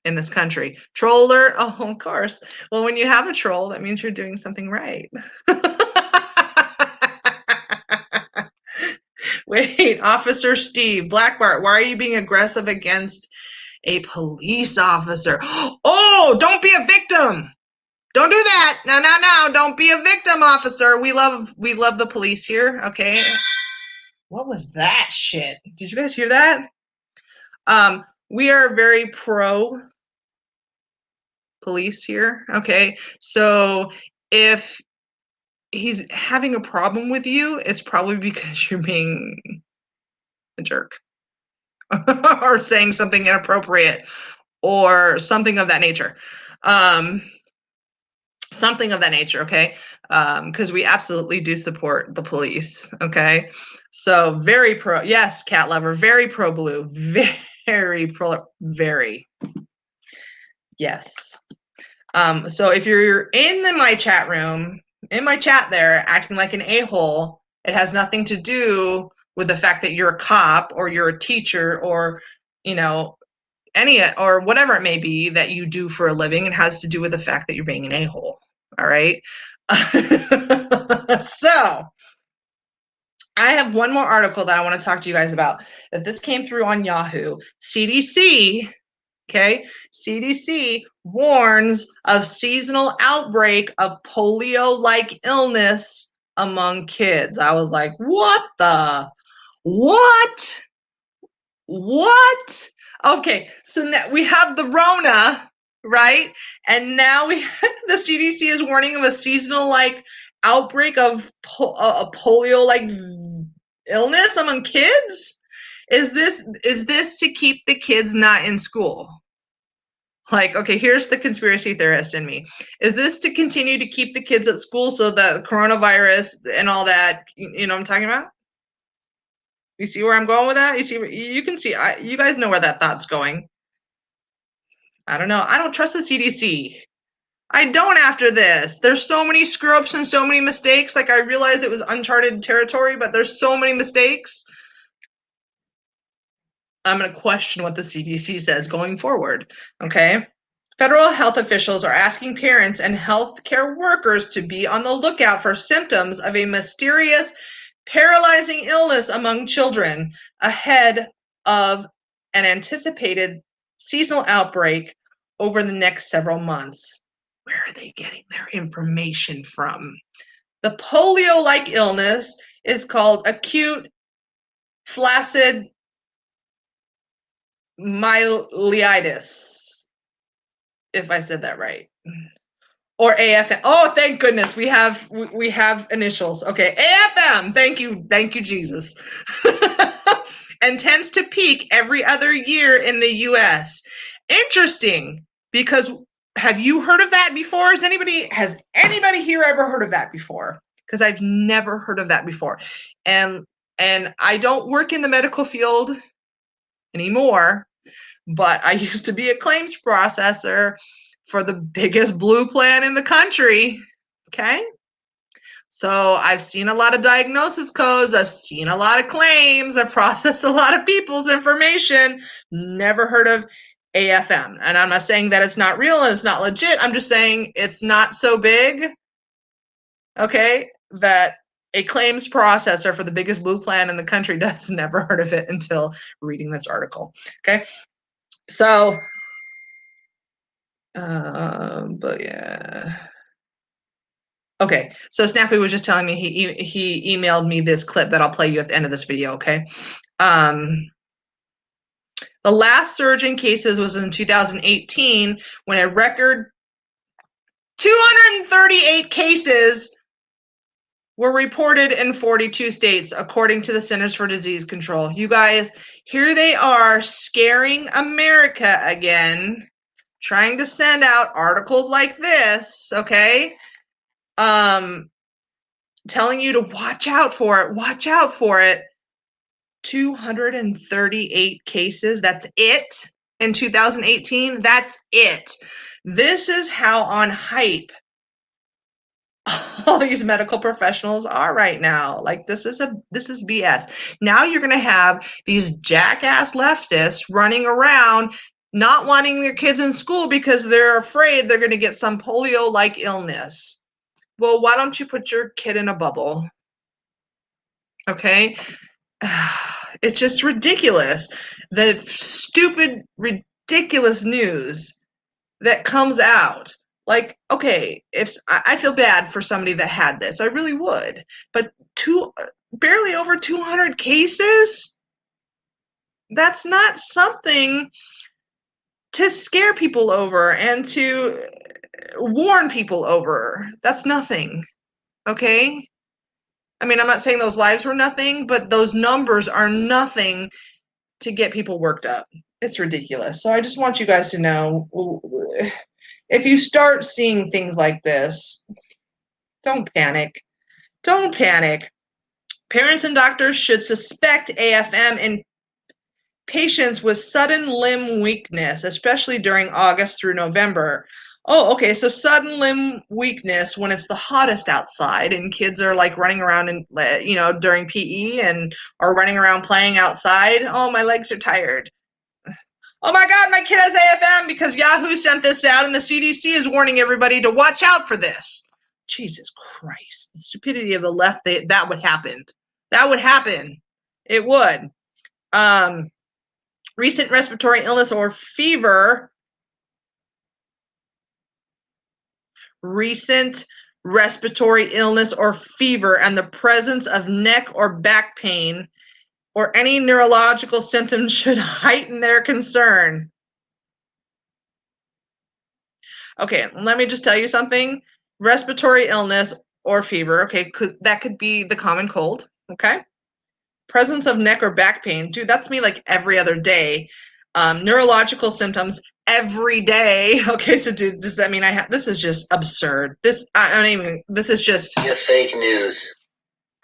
in this country. Troller, oh, of course. Well, when you have a troll, that means you're doing something right. Wait, Officer Steve, Black Bart, why are you being aggressive against a police officer? Oh, don't be a victim. Don't do that. No. Don't be a victim, officer. We love the police here, okay? What was that shit? Did you guys hear that? We are very pro police here. Okay. So if he's having a problem with you, it's probably because you're being a jerk or saying something inappropriate or something of that nature. Something of that nature. Okay. Because we absolutely do support the police. Okay. So very pro. Yes, cat lover. Very pro blue. Very pro. Very. Yes. So if you're in my chat room, in my chat there, acting like an a-hole, it has nothing to do with the fact that you're a cop or you're a teacher or, you know, any or whatever it may be that you do for a living. It has to do with the fact that you're being an a-hole. All right. So I have one more article that I want to talk to you guys about. If this came through on Yahoo, CDC. Okay, CDC warns of seasonal outbreak of polio-like illness among kids. I was like, what the? What? What? Okay, so now we have the Rona, right? And now the CDC is warning of a seasonal-like outbreak of a polio-like illness among kids. Is this to keep the kids not in school? Like, okay, here's the conspiracy theorist in me. Is this to continue to keep the kids at school so that coronavirus and all that, you know what I'm talking about? You see where I'm going with that? You can see, you guys know where that thought's going. I don't know. I don't trust the CDC. I don't after this. There's so many screw-ups and so many mistakes. Like, I realized it was uncharted territory, but there's so many mistakes. I'm going to question what the CDC says going forward, okay? Federal health officials are asking parents and healthcare workers to be on the lookout for symptoms of a mysterious, paralyzing illness among children ahead of an anticipated seasonal outbreak over the next several months. Where are they getting their information from? The polio-like illness is called acute flaccid myelitis, if I said that right. Or AFM. Oh, thank goodness we have initials. Okay, AFM. Thank you, Jesus. And tends to peak every other year in the U.S. Interesting, because have you heard of that before? Has anybody here ever heard of that before? Because I've never heard of that before, and I don't work in the medical field anymore, but I used to be a claims processor for the biggest blue plan in the country. Okay. So I've seen a lot of diagnosis codes. I've seen a lot of claims. I've processed a lot of people's information. Never heard of AFM. And I'm not saying that it's not real and it's not legit. I'm just saying it's not so big. Okay. That a claims processor for the biggest blue plan in the country does never heard of it until reading this article. Okay. So, but yeah. Okay, so Snafu was just telling me he emailed me this clip that I'll play you at the end of this video, okay? The last surge in cases was in 2018 when a record 238 cases were reported in 42 states, according to the Centers for Disease Control. You guys, here they are scaring America again, trying to send out articles like this, okay? Telling you to watch out for it, watch out for it. 238 cases, that's it in 2018, that's it. This is how on hype all these medical professionals are right now. Like this is BS. Now you're going to have these jackass leftists running around not wanting their kids in school because they're afraid they're going to get some polio like illness. Well, why don't you put your kid in a bubble? Okay? It's just ridiculous. The stupid ridiculous news that comes out. Like, okay, if I feel bad for somebody that had this, I really would. But barely over 200 cases? That's not something to scare people over and to warn people over. That's nothing. Okay? I mean, I'm not saying those lives were nothing, but those numbers are nothing to get people worked up. It's ridiculous. So I just want you guys to know, if you start seeing things like this, don't panic. Don't panic. Parents and doctors should suspect AFM in patients with sudden limb weakness, especially during August through November. Oh, okay. So sudden limb weakness when it's the hottest outside and kids are like running around and during PE and or running around playing outside. Oh, my legs are tired. Oh my God, my kid has AFM because Yahoo sent this out and the CDC is warning everybody to watch out for this. Jesus Christ, the stupidity of the left, that would happen. That would happen. It would. Recent respiratory illness or fever. Recent respiratory illness or fever and the presence of neck or back pain or any neurological symptoms should heighten their concern. Okay, let me just tell you something. Respiratory illness or fever, okay, that could be the common cold, okay? Presence of neck or back pain, dude, that's me like every other day. Neurological symptoms every day. Okay, so dude, does that mean this is just absurd. This is just... You're fake news.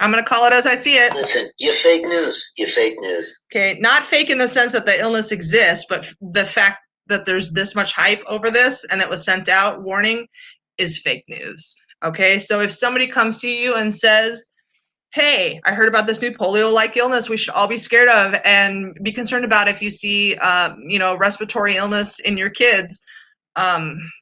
I'm going to call it as I see it. Listen, you're fake news. You're fake news. Okay, not fake in the sense that the illness exists, but the fact that there's this much hype over this and it was sent out warning is fake news. Okay, so if somebody comes to you and says, hey, I heard about this new polio-like illness we should all be scared of and be concerned about if you see, respiratory illness in your kids,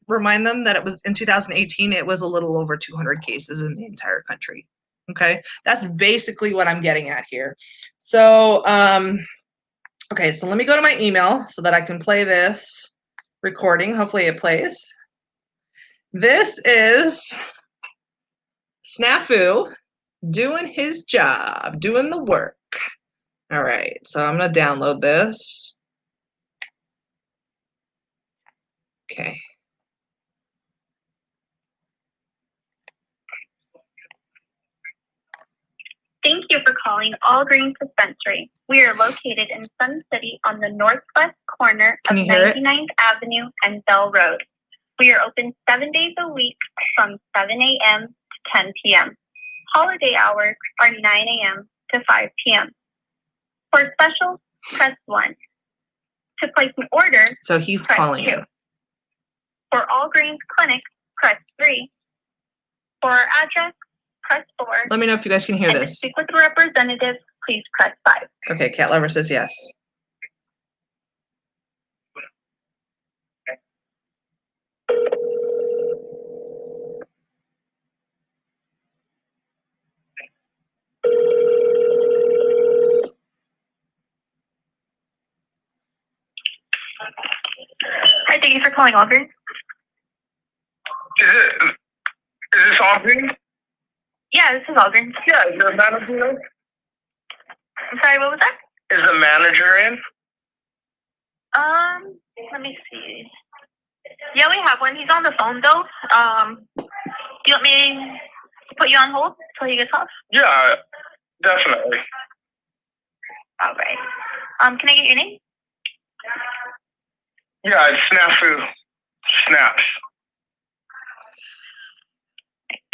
remind them that it was in 2018, it was a little over 200 cases in the entire country. Okay, that's basically what I'm getting at here. So, okay, so let me go to my email so that I can play this recording. Hopefully it plays. This is Snafu doing his job, doing the work. All right, so I'm going to download this. Okay. Thank you for calling All Greens Dispensary. We are located in Sun City on the northwest corner of 99th Avenue and Bell Road. We are open 7 days a week from 7 a.m. to 10 p.m. Holiday hours are 9 a.m. to 5 p.m. For specials, press 1. To place an order, so he's calling 2. it. For All Greens Clinic, press 3. For our address, press 4. Let me know if you guys can hear and this. To speak with a representative, please press 5. Okay, Cat Lover says yes. Hi, thank you for calling All Greens. Is this All Greens? Yeah, this is Aldrin. Yeah, is the manager in? I'm sorry, what was that? Is the manager in? Let me see. Yeah, we have one. He's on the phone though. Do you want me to put you on hold until he gets off? Yeah, definitely. All right. Can I get your name? Yeah, it's Snafu. Snaps.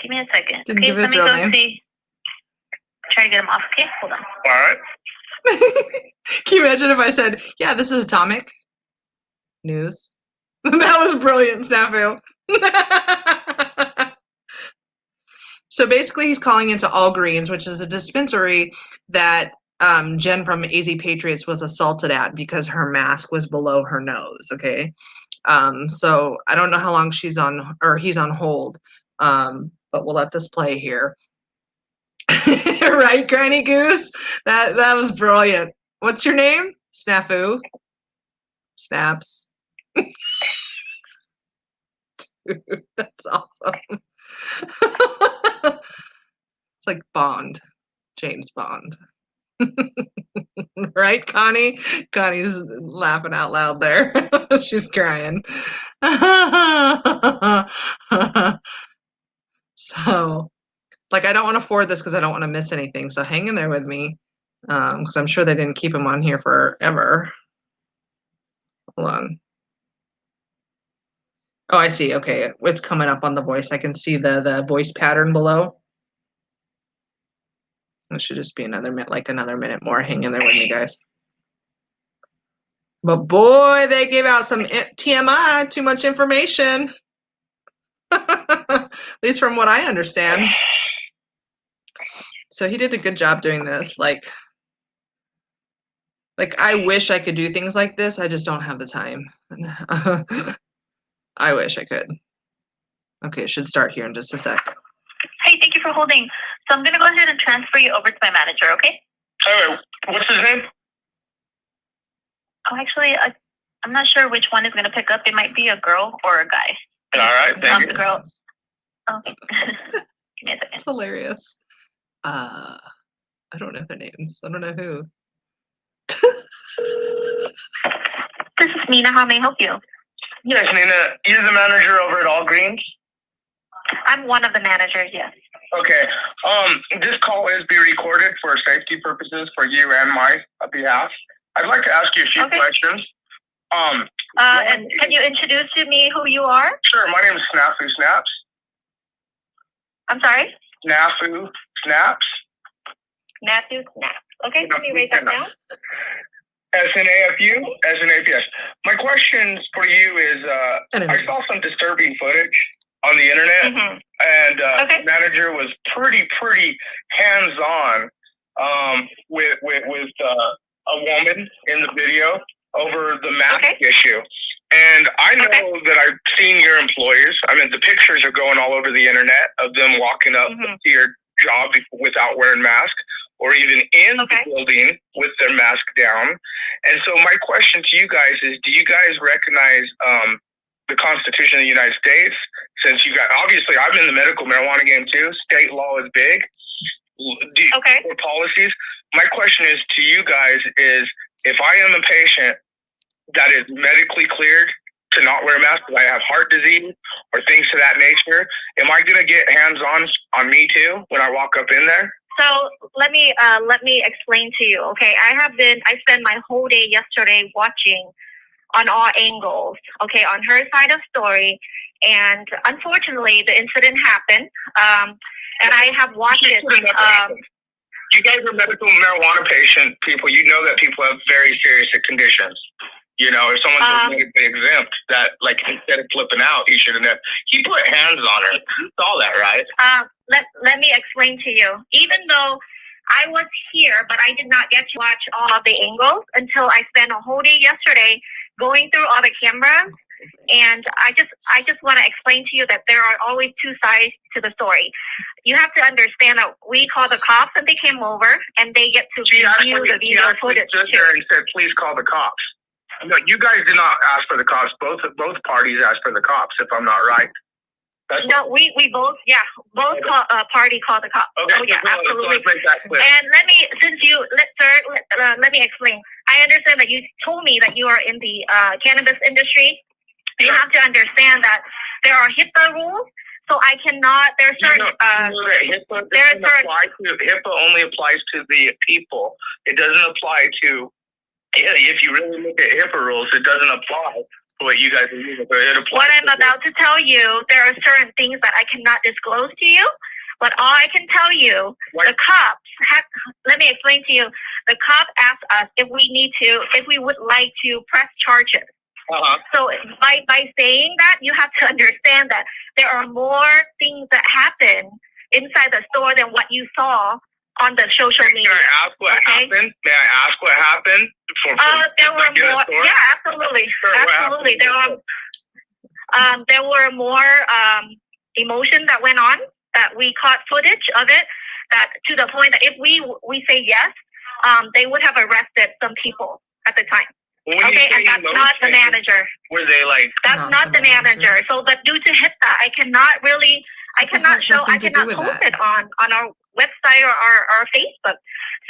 Give me a second. Didn't Okay, give his let me real go name. see. Try to get him off. Okay, hold on. All right. Can you imagine if I said, yeah, this is Atomic News? That was brilliant, Snafu. So basically, he's calling into All Greens, which is a dispensary that Jen from AZ Patriots was assaulted at because her mask was below her nose. Okay. So I don't know how long he's on hold, but we'll let this play here. Right, Granny Goose? That was brilliant. What's your name? Snafu. Snaps. That's awesome. It's like Bond, James Bond. Right, Connie? Connie's laughing out loud there. She's crying. So, like, I don't want to forward this because I don't want to miss anything. So hang in there with me, because I'm sure they didn't keep him on here forever. Hold on. Oh, I see. Okay, it's coming up on the voice. I can see the voice pattern below. It should just be another minute more. Hang in there with me, guys. But boy, they gave out some TMI, too much information. At least from what I understand. So he did a good job doing this. Like I wish I could do things like this. I just don't have the time. I wish I could. Okay, it should start here in just a sec. Hey, thank you for holding. So I'm going to go ahead and transfer you over to my manager, okay? Hey, what's his name? Oh, actually, I'm not sure which one is going to pick up. It might be a girl or a guy. All right, thank you. The girl. Okay. Give me a second. It's hilarious. I don't know their names. I don't know who. This is Nina. How may I help you? Yes, Nina. You're the manager over at All Greens? I'm one of the managers, yes. Okay. This call is being recorded for safety purposes for you and my behalf. I'd like to ask you a few questions. And can you introduce to me who you are? Sure. My name is Snafu Snaps. I'm sorry? Snafu Snaps. Matthew Snaps. Okay, let me write that down. SNAFU, SNAPS. My question for you is, I saw some disturbing footage on the internet, and the manager was pretty hands-on with a woman in the video over the mask issue. And I know that I've seen your employers. I mean, the pictures are going all over the internet of them walking up to your job without wearing masks, or even in the building with their mask down. And so my question to you guys is, do you guys recognize the Constitution of the United States? Since you got, obviously, I'm in the medical marijuana game too. State law is big. For policies. My question is to you guys is, if I am a patient that is medically cleared to not wear a mask because I have heart disease or things to that nature, am I going to get hands-on on me too when I walk up in there? So let me explain to you. Okay, I spent my whole day yesterday watching on all angles. Okay, on her side of story, and unfortunately, the incident happened. And I have watched it. You guys are medical marijuana patient people. You know that people have very serious conditions. You know, if someone's medically exempt, that like instead of flipping out, he should have. He put hands on her. You saw that, right? Let me explain to you. Even though I was here, but I did not get to watch all of the angles until I spent a whole day yesterday going through all the cameras. And I just want to explain to you that there are always two sides to the story. You have to understand that we call the cops and they came over and they get to review the video footage. She stood there and said, "Please call the cops." No, you guys did not ask for the cops. Both parties asked for the cops, if I'm not right. No, we both, both party called the cops. Okay, oh yeah, absolutely. And let me, let me explain. I understand that you told me that you are in the cannabis industry. You have to understand that there are HIPAA rules. So I cannot. There's certain. HIPAA only applies to the people. It doesn't apply to. If you really look at HIPAA rules, it doesn't apply to what you guys are using. What I'm about to tell you, there are certain things that I cannot disclose to you. But all I can tell you, the cops. Let me explain to you. The cop asked us if we would like to press charges. So by saying that, you have to understand that there are more things that happen inside the store than what you saw on the social media. Can I ask what happened? May I ask what happened? There were more. Yeah, absolutely. Sure, absolutely. There were more emotion that went on. That we caught footage of it. That to the point that if we say yes, they would have arrested some people at the time. And that's not the manager. Were they like? That's not the manager. So, but due to HIPAA, I cannot post it on our website or our Facebook.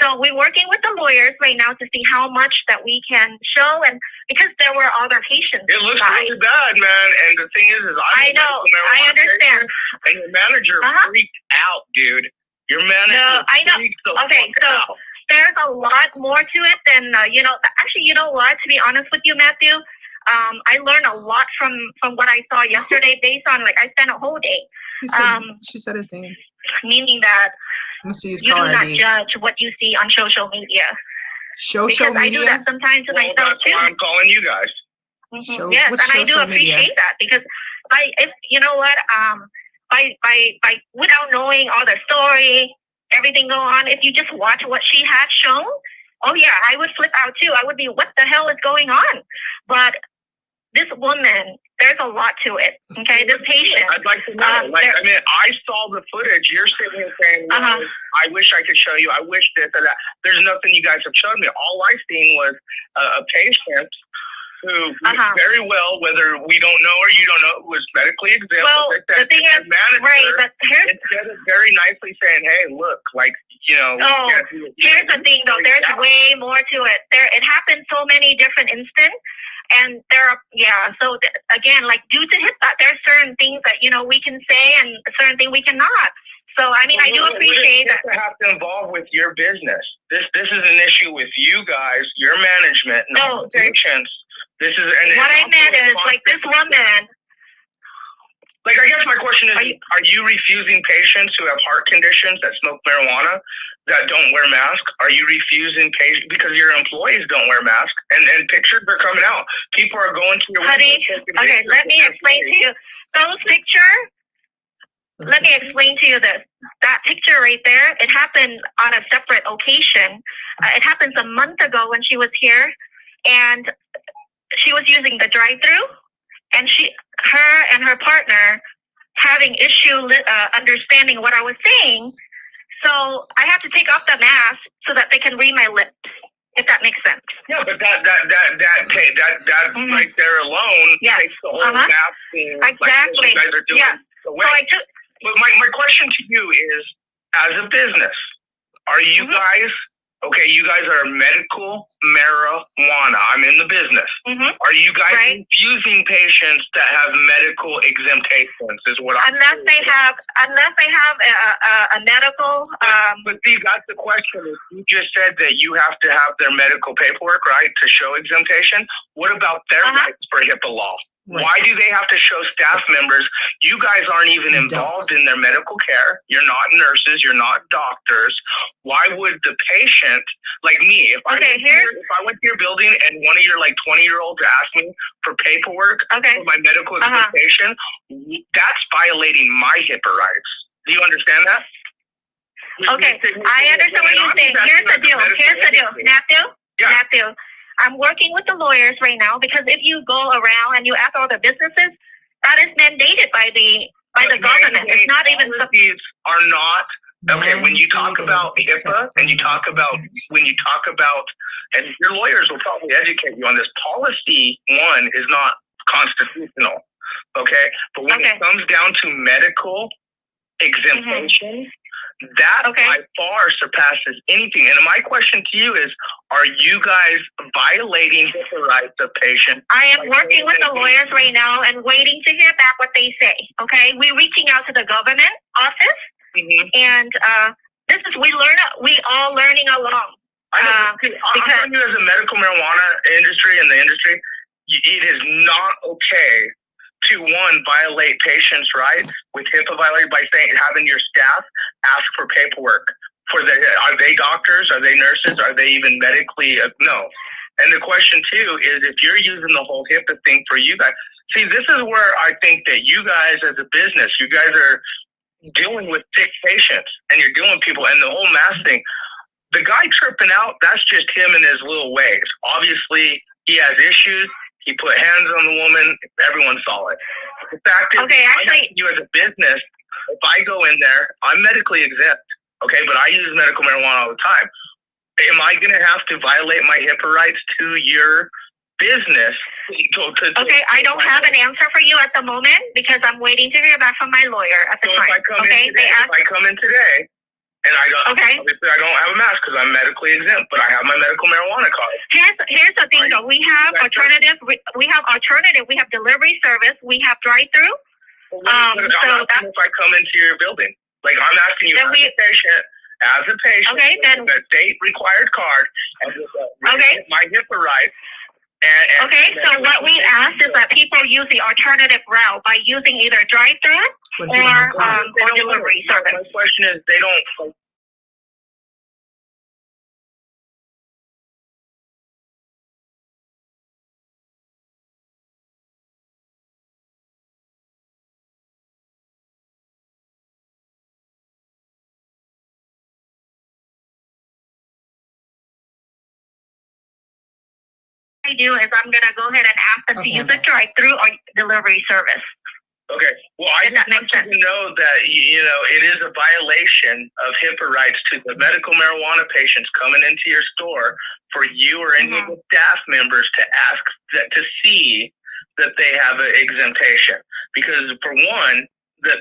So we're working with the lawyers right now to see how much that we can show, and because there were other patients. It looks really bad, man. And the thing is I know, I understand. And your manager freaked out, dude. Your manager. No, I know. Okay, so. Out. There's a lot more to it than, actually, you know what, to be honest with you, Matthew, I learned a lot from what I saw yesterday based on, I spent a whole day. She said his name. Meaning that you do not judge what you see on social media. Social media? I do that sometimes to myself, that's too. Why I'm calling you guys. Mm-hmm. Yes, and I do appreciate that because, without knowing all the story, everything go on. If you just watch what she had shown, oh yeah, I would flip out too. I would be, what the hell is going on? But this woman, there's a lot to it. Okay, this patient. I'd like to know. I saw the footage. You're sitting here saying, I wish I could show you. I wish this or that. There's nothing you guys have shown me. All I seen was a patient who very well, whether we don't know or you don't know, who was medically exempt. Well, the thing is, but instead of very nicely saying, "Hey, look, here's the thing, though. There's way more to it. It happened so many different instances, and there are So again, due to HIPAA, there's certain things that we can say and certain things we cannot. So I do appreciate that. It have to involve with your business. This is an issue with you guys, your management, not the patients. This is what I meant is this woman. I guess my question is: Are you refusing patients who have heart conditions that smoke marijuana that don't wear masks? Are you refusing patients because your employees don't wear masks? And pictures are coming out. People are going to your. Honey, okay, let me explain to you those pictures. Let me explain to you this. That picture right there, it happened on a separate occasion. It happened a month ago when she was here, and she was using the drive-thru, and her and her partner having issue understanding what I was saying. So I have to take off the mask so that they can read my lips, if that makes sense. Yeah, but that right there alone takes the whole mask thing. Exactly. You guys are doing away. But my question to you is, as a business, are you guys, you guys are medical marijuana. I'm in the business. Are you guys infusing patients that have medical exemptions is what I'm Unless they have a medical... But see, that's the question. You just said that you have to have their medical paperwork, right, to show exemption. What about their rights for HIPAA law? Right. Why do they have to show staff members? You guys aren't even involved in their medical care. You're not nurses. You're not doctors. Why would the patient, like me, if I went to your building and one of your 20-year-olds asked me for paperwork for my medical exemption, that's violating my HIPAA rights. Do you understand that? Okay, I understand what you're saying. Here's the deal. Matthew. I'm working with the lawyers right now because if you go around and you ask all the businesses, that is mandated by the government. It's not even policies are not when you talk about HIPAA and you talk about and your lawyers will probably educate you on this. Policy 1 is not constitutional. okay? But when it comes down to medical exemption, that by far surpasses anything. And my question to you is, are you guys violating the rights of patients? I am working with the lawyers right now and waiting to hear back what they say, okay? We're reaching out to the government office, and we all learning along. I'm telling you, as a medical marijuana industry in the industry, it is not okay to, one, violate patients' rights with HIPAA violated by having your staff ask for paperwork. Are they doctors? Are they nurses? Are they even medically? No. And the question, too, is if you're using the whole HIPAA thing for you guys. See, this is where I think that you guys as a business, you guys are dealing with sick patients and you're dealing with people, and the whole mask thing. The guy tripping out, that's just him in his little ways. Obviously, he has issues. He put hands on the woman. Everyone saw it. The fact is, you as a business, if I go in there, I'm medically exempt, okay, but I use medical marijuana all the time. Am I going to have to violate my HIPAA rights to your business? I don't have an answer for you at the moment because I'm waiting to hear back from my lawyer at the time. If I come in today, and obviously I don't have a mask because I'm medically exempt, but I have my medical marijuana card. Here's the thing, though. We have alternative. We have delivery service. We have drive-through. I'm asking if I come into your building. Like, I'm asking you as a patient, with a state-required card, and with my HIPAA rights. So what we ask is that people use the alternative route by using either drive-through or delivery service. My question is, they don't. I do is I'm going to go ahead and ask them to use a drive-through or delivery service. Okay. Well, I just want you to know that, it is a violation of HIPAA rights to the medical marijuana patients coming into your store for you or any of the staff members to ask to see that they have an exemption. Because for one, that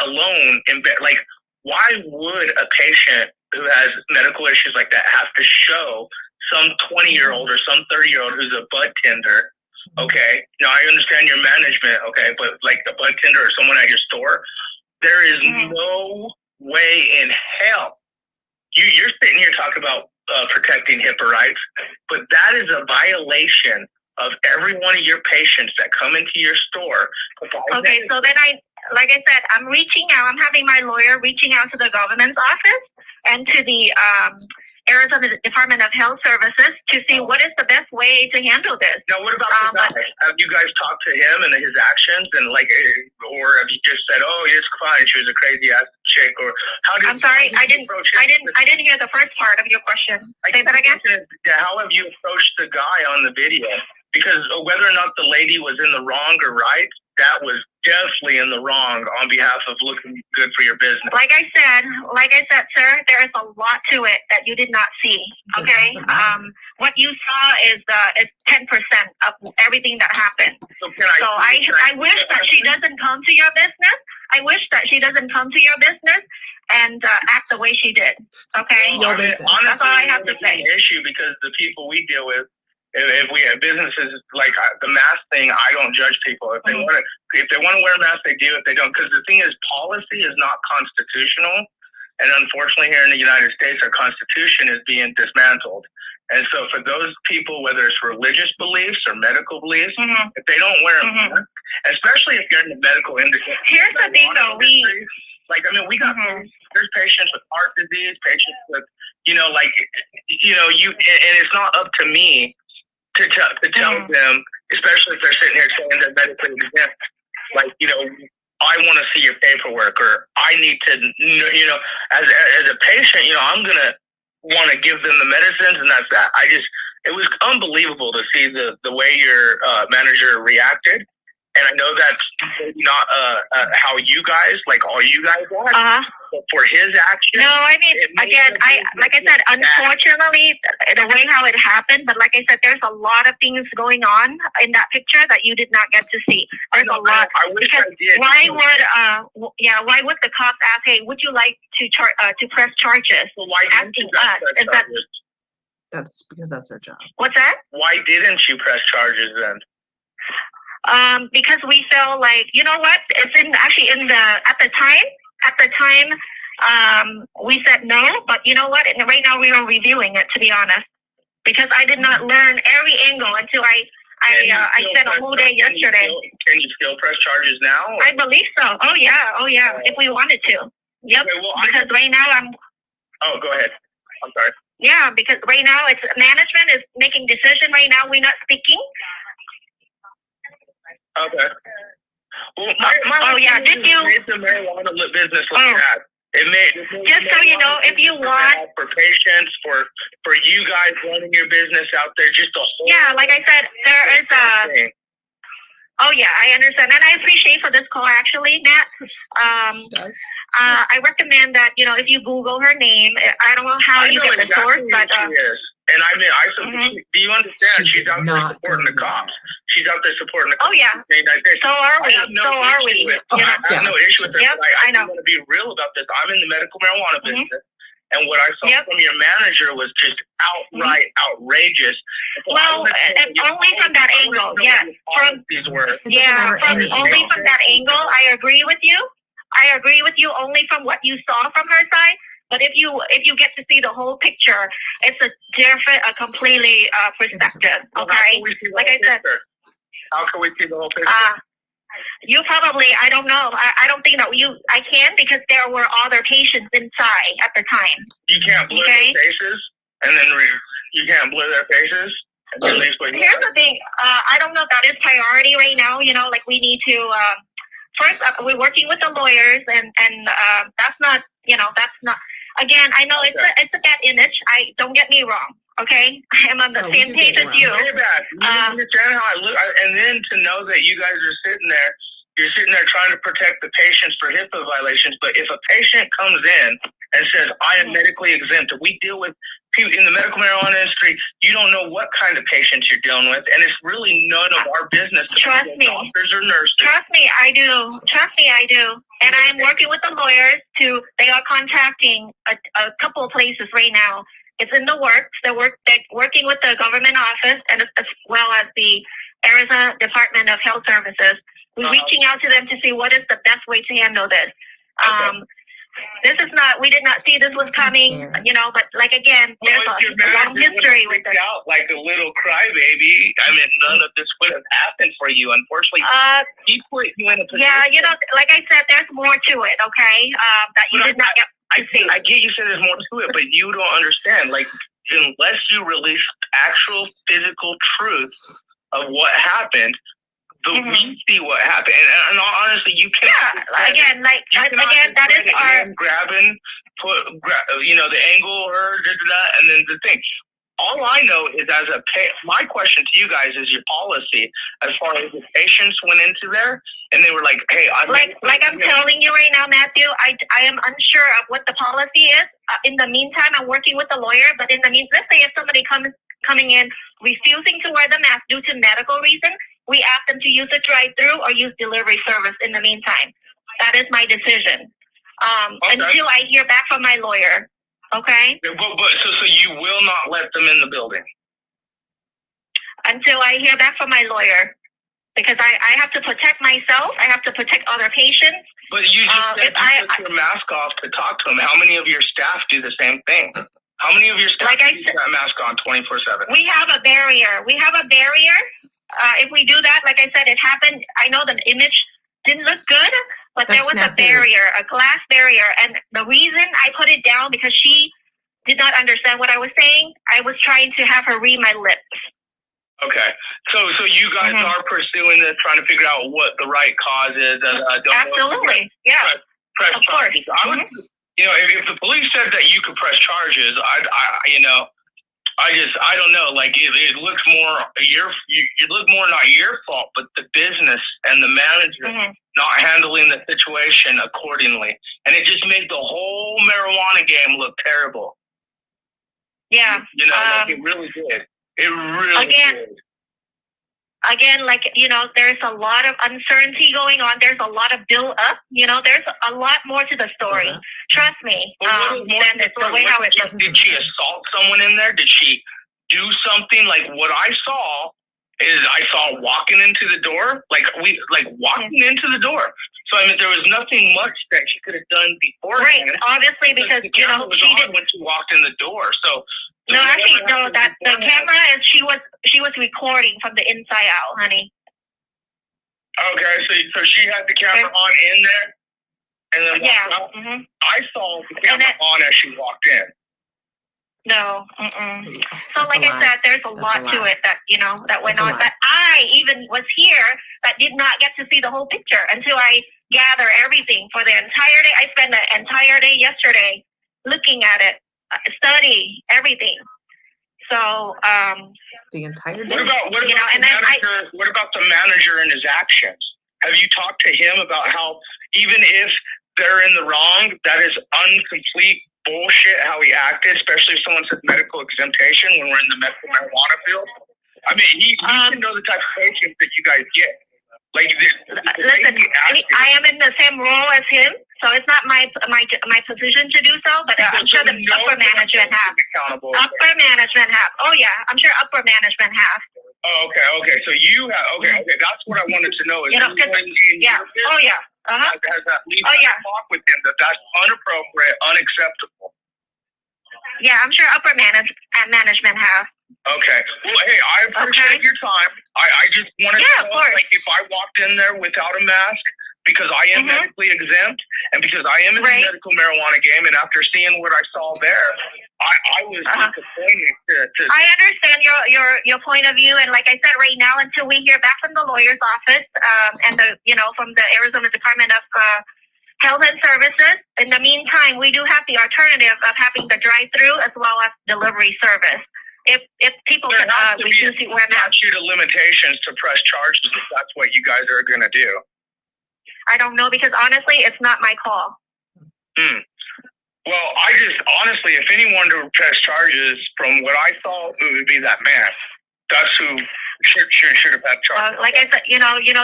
alone, like, why would a patient who has medical issues like that have to show some 20-year-old or some 30-year-old who's a bud tender? Okay, now I understand your management, okay, but like a bud tender or someone at your store, there is no way in hell. You're sitting here talking about protecting HIPAA rights, but that is a violation of every one of your patients that come into your store. Okay, so then like I said, I'm reaching out. I'm having my lawyer reaching out to the government's office and to the Arizona Department of Health Services to see what is the best way to handle this. Now, what about the guy? Have you guys talked to him and his actions, and or have you just said, "Oh, it's fine, she was a crazy ass chick"? Or I'm sorry, I didn't hear the first part of your question. Say that again. How have you approached the guy on the video? Because whether or not the lady was in the wrong or right, that was definitely in the wrong on behalf of looking good for your business. Like I said, sir, there is a lot to it that you did not see. Okay, what you saw is 10% of everything that happened. So I wish that she doesn't come to your business. I wish that she doesn't come to your business and act the way she did. Okay, honestly, that's all I have to say. An issue because the people we deal with. If we have businesses like the mask thing, I don't judge people. If they want to wear a mask, they do. If they don't, because the thing is, policy is not constitutional, and unfortunately, here in the United States, our Constitution is being dismantled. And so, for those people, whether it's religious beliefs or medical beliefs, if they don't wear a mask, especially if you're in the medical industry, here's the thing, though, we got there's patients with heart disease, patients with and it's not up to me to tell them, especially if they're sitting here saying they're medically exempt, I want to see your paperwork, or I need to, as a patient, I'm going to want to give them the medicines, and that's that. It was unbelievable to see the way your manager reacted. and I know that's maybe not how you guys, like all you guys want, but for his action. No, I mean, again, like I said, unfortunately, the way how it happened, but like I said, there's a lot of things going on in that picture that you did not get to see. There's a lot. I wish I did. Why would the cops ask, hey, would you like to press charges? Well, why didn't you press charges? That's because that's their job. What's that? Why didn't you press charges then? Because we felt like, you know what? It's at the time, we said no, but you know what? And right now we are reviewing it, to be honest, because I did not learn every angle until I spent a whole day yesterday. Can you still press charges now? Or? I believe so. Oh yeah, if we wanted to. Yep. Okay, well, because right now Oh, go ahead. I'm sorry. Yeah, because right now it's management is making decision. Right now we're not speaking. Okay. Well, did you made the marijuana business look bad? It made just so you know, if you want for patients, for you guys running your business out there, just a whole like I said, there is a. Oh yeah, I understand, and I appreciate for this call actually, Matt. I recommend that if you Google her name, I don't know how you get the source, but she is. And I mean, do you understand? She's out there supporting the cops. She's out there supporting the cops. Oh yeah. So are we. I have no issue with this. Yep, I want to be real about this. I'm in the medical marijuana business. And what I saw from your manager was just outright outrageous. Well, only from that angle, yes. Only from that angle, I agree with you. I agree with you only from what you saw from her side. But if you get to see the whole picture, it's a completely perspective. Okay, like I said. How can we see the whole picture? You probably, I don't know. I don't think that I can because there were other patients inside at the time. You can't blur their faces, and then you can't blur their faces. And then here's the thing. I don't know if that is priority right now. Like we need to. First, we're working with the lawyers, and that's not. That's not. Again, I know it's a bad image. Don't get me wrong. Okay, I am on the same page as you. Very bad. You understand how I look, and then to know that you guys are sitting there, you're sitting there trying to protect the patients for HIPAA violations. But if a patient comes in and says, "I am medically exempt," we deal with people in the medical marijuana industry. You don't know what kind of patients you're dealing with, and it's really none of our business. Trust me, doctors or nurses. Trust me, I do. Trust me, I do. And I'm working with the lawyers they are contacting a couple of places right now. It's in the works. They're working with the government office and as well as the Arizona Department of Health Services. We're reaching out to them to see what is the best way to handle this. This is not. We did not see this was coming. But like again, there's a long history with this. Out like a little crybaby. I mean, none of this would have happened for you, unfortunately. He put you in a position. Yeah, like I said, there's more to it. Okay, that you did not get. I get you said there's more to it, but you don't understand. Like, unless you release actual physical truth of what happened, we see what happened. And honestly, you can't. Yeah, that is our grabbing, the angle, and then the thing. All I know is my question to you guys is your policy as far as the patients went into there and they were like, hey, I'm telling you right now, Matthew, I am unsure of what the policy is. In the meantime, I'm working with the lawyer, but in the meantime, let's say if somebody coming in refusing to wear the mask due to medical reasons, we ask them to use a drive-through or use delivery service in the meantime. That is my decision. Until I hear back from my lawyer. Okay. So you will not let them in the building until I hear back from my lawyer, because I have to protect myself. I have to protect other patients. But you just said you took your mask off to talk to them. How many of your staff do the same thing? How many of your staff keep that mask on 24/7? We have a barrier. If we do that, like I said, it happened. I know the image didn't look good. But there was a barrier, a glass barrier. And the reason I put it down, because she did not understand what I was saying. I was trying to have her read my lips. Okay. So you guys are pursuing this, trying to figure out what the right cause is. Absolutely. Yeah. Press of course. I would, if the police said that you could press charges, I don't know. Like it looks more you look more not your fault, but the business and the manager not handling the situation accordingly, and it just made the whole marijuana game look terrible. Yeah, like it really did. It really did. Again, like, there's a lot of uncertainty going on. There's a lot of build up. There's a lot more to the story. Trust me. The way how it looks. Did she assault someone in there? Did she do something? Like what I saw is I saw walking into the door, walking into the door. So I mean, there was nothing much that she could have done beforehand. Right, obviously, because the camera was on when she walked in the door. So that the camera is she was recording from the inside out, honey. Okay, so she had the camera on in there, and then walked out. I saw the camera on as she walked in. No. So like I said, there's a lot to it that that went on. But I even was here that did not get to see the whole picture until I gather everything for the entire day. I spent the entire day yesterday looking at it, study everything. So the entire day. What about the manager and his actions? Have you talked to him about how even if they're in the wrong, that is incomplete bullshit how he acted, especially if someone says medical exemption when we're in the medical marijuana field? I mean, he should know the type of patients that you guys get. Like, listen, I am in the same role as him, so it's not my position to do so. But I'm sure the upper management have. Upper management have. Oh yeah, I'm sure upper management have. Oh, okay. So you have. Okay. That's what I wanted to know. Is yeah. Oh yeah. Has at least talk with him that's inappropriate, unacceptable. Yeah, I'm sure upper management have. Okay. Well, hey, I appreciate your time. I just wanted to know, like, if I walked in there without a mask, because I am medically exempt, and because I am in the medical marijuana game, and after seeing what I saw there, I was disappointed to I understand your point of view, and like I said, right now, until we hear back from the lawyer's office, and from the Arizona Department of Health and Services, in the meantime, we do have the alternative of having the drive-through as well as delivery service. If people can reduce the wear mask. Statute of limitations to press charges if that's what you guys are going to do. I don't know, because honestly, it's not my call. Well, honestly, if anyone to press charges, from what I saw, it would be that man. That's who should have had charges. Like I said,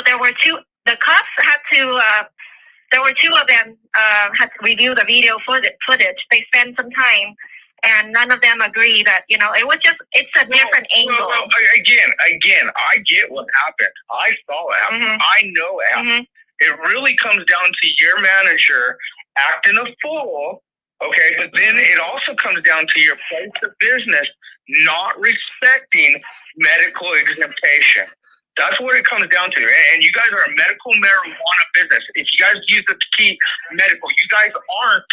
there were two. The cops had to. There were two of them had to review the video footage. They spent some time. And none of them agree that, it's a different angle. Well, again, I get what happened. I saw it happen. I know it happened. It really comes down to your manager acting a fool, okay? But then it also comes down to your place of business not respecting medical exemption. That's what it comes down to. And you guys are a medical marijuana business. If you guys use the key medical, you guys aren't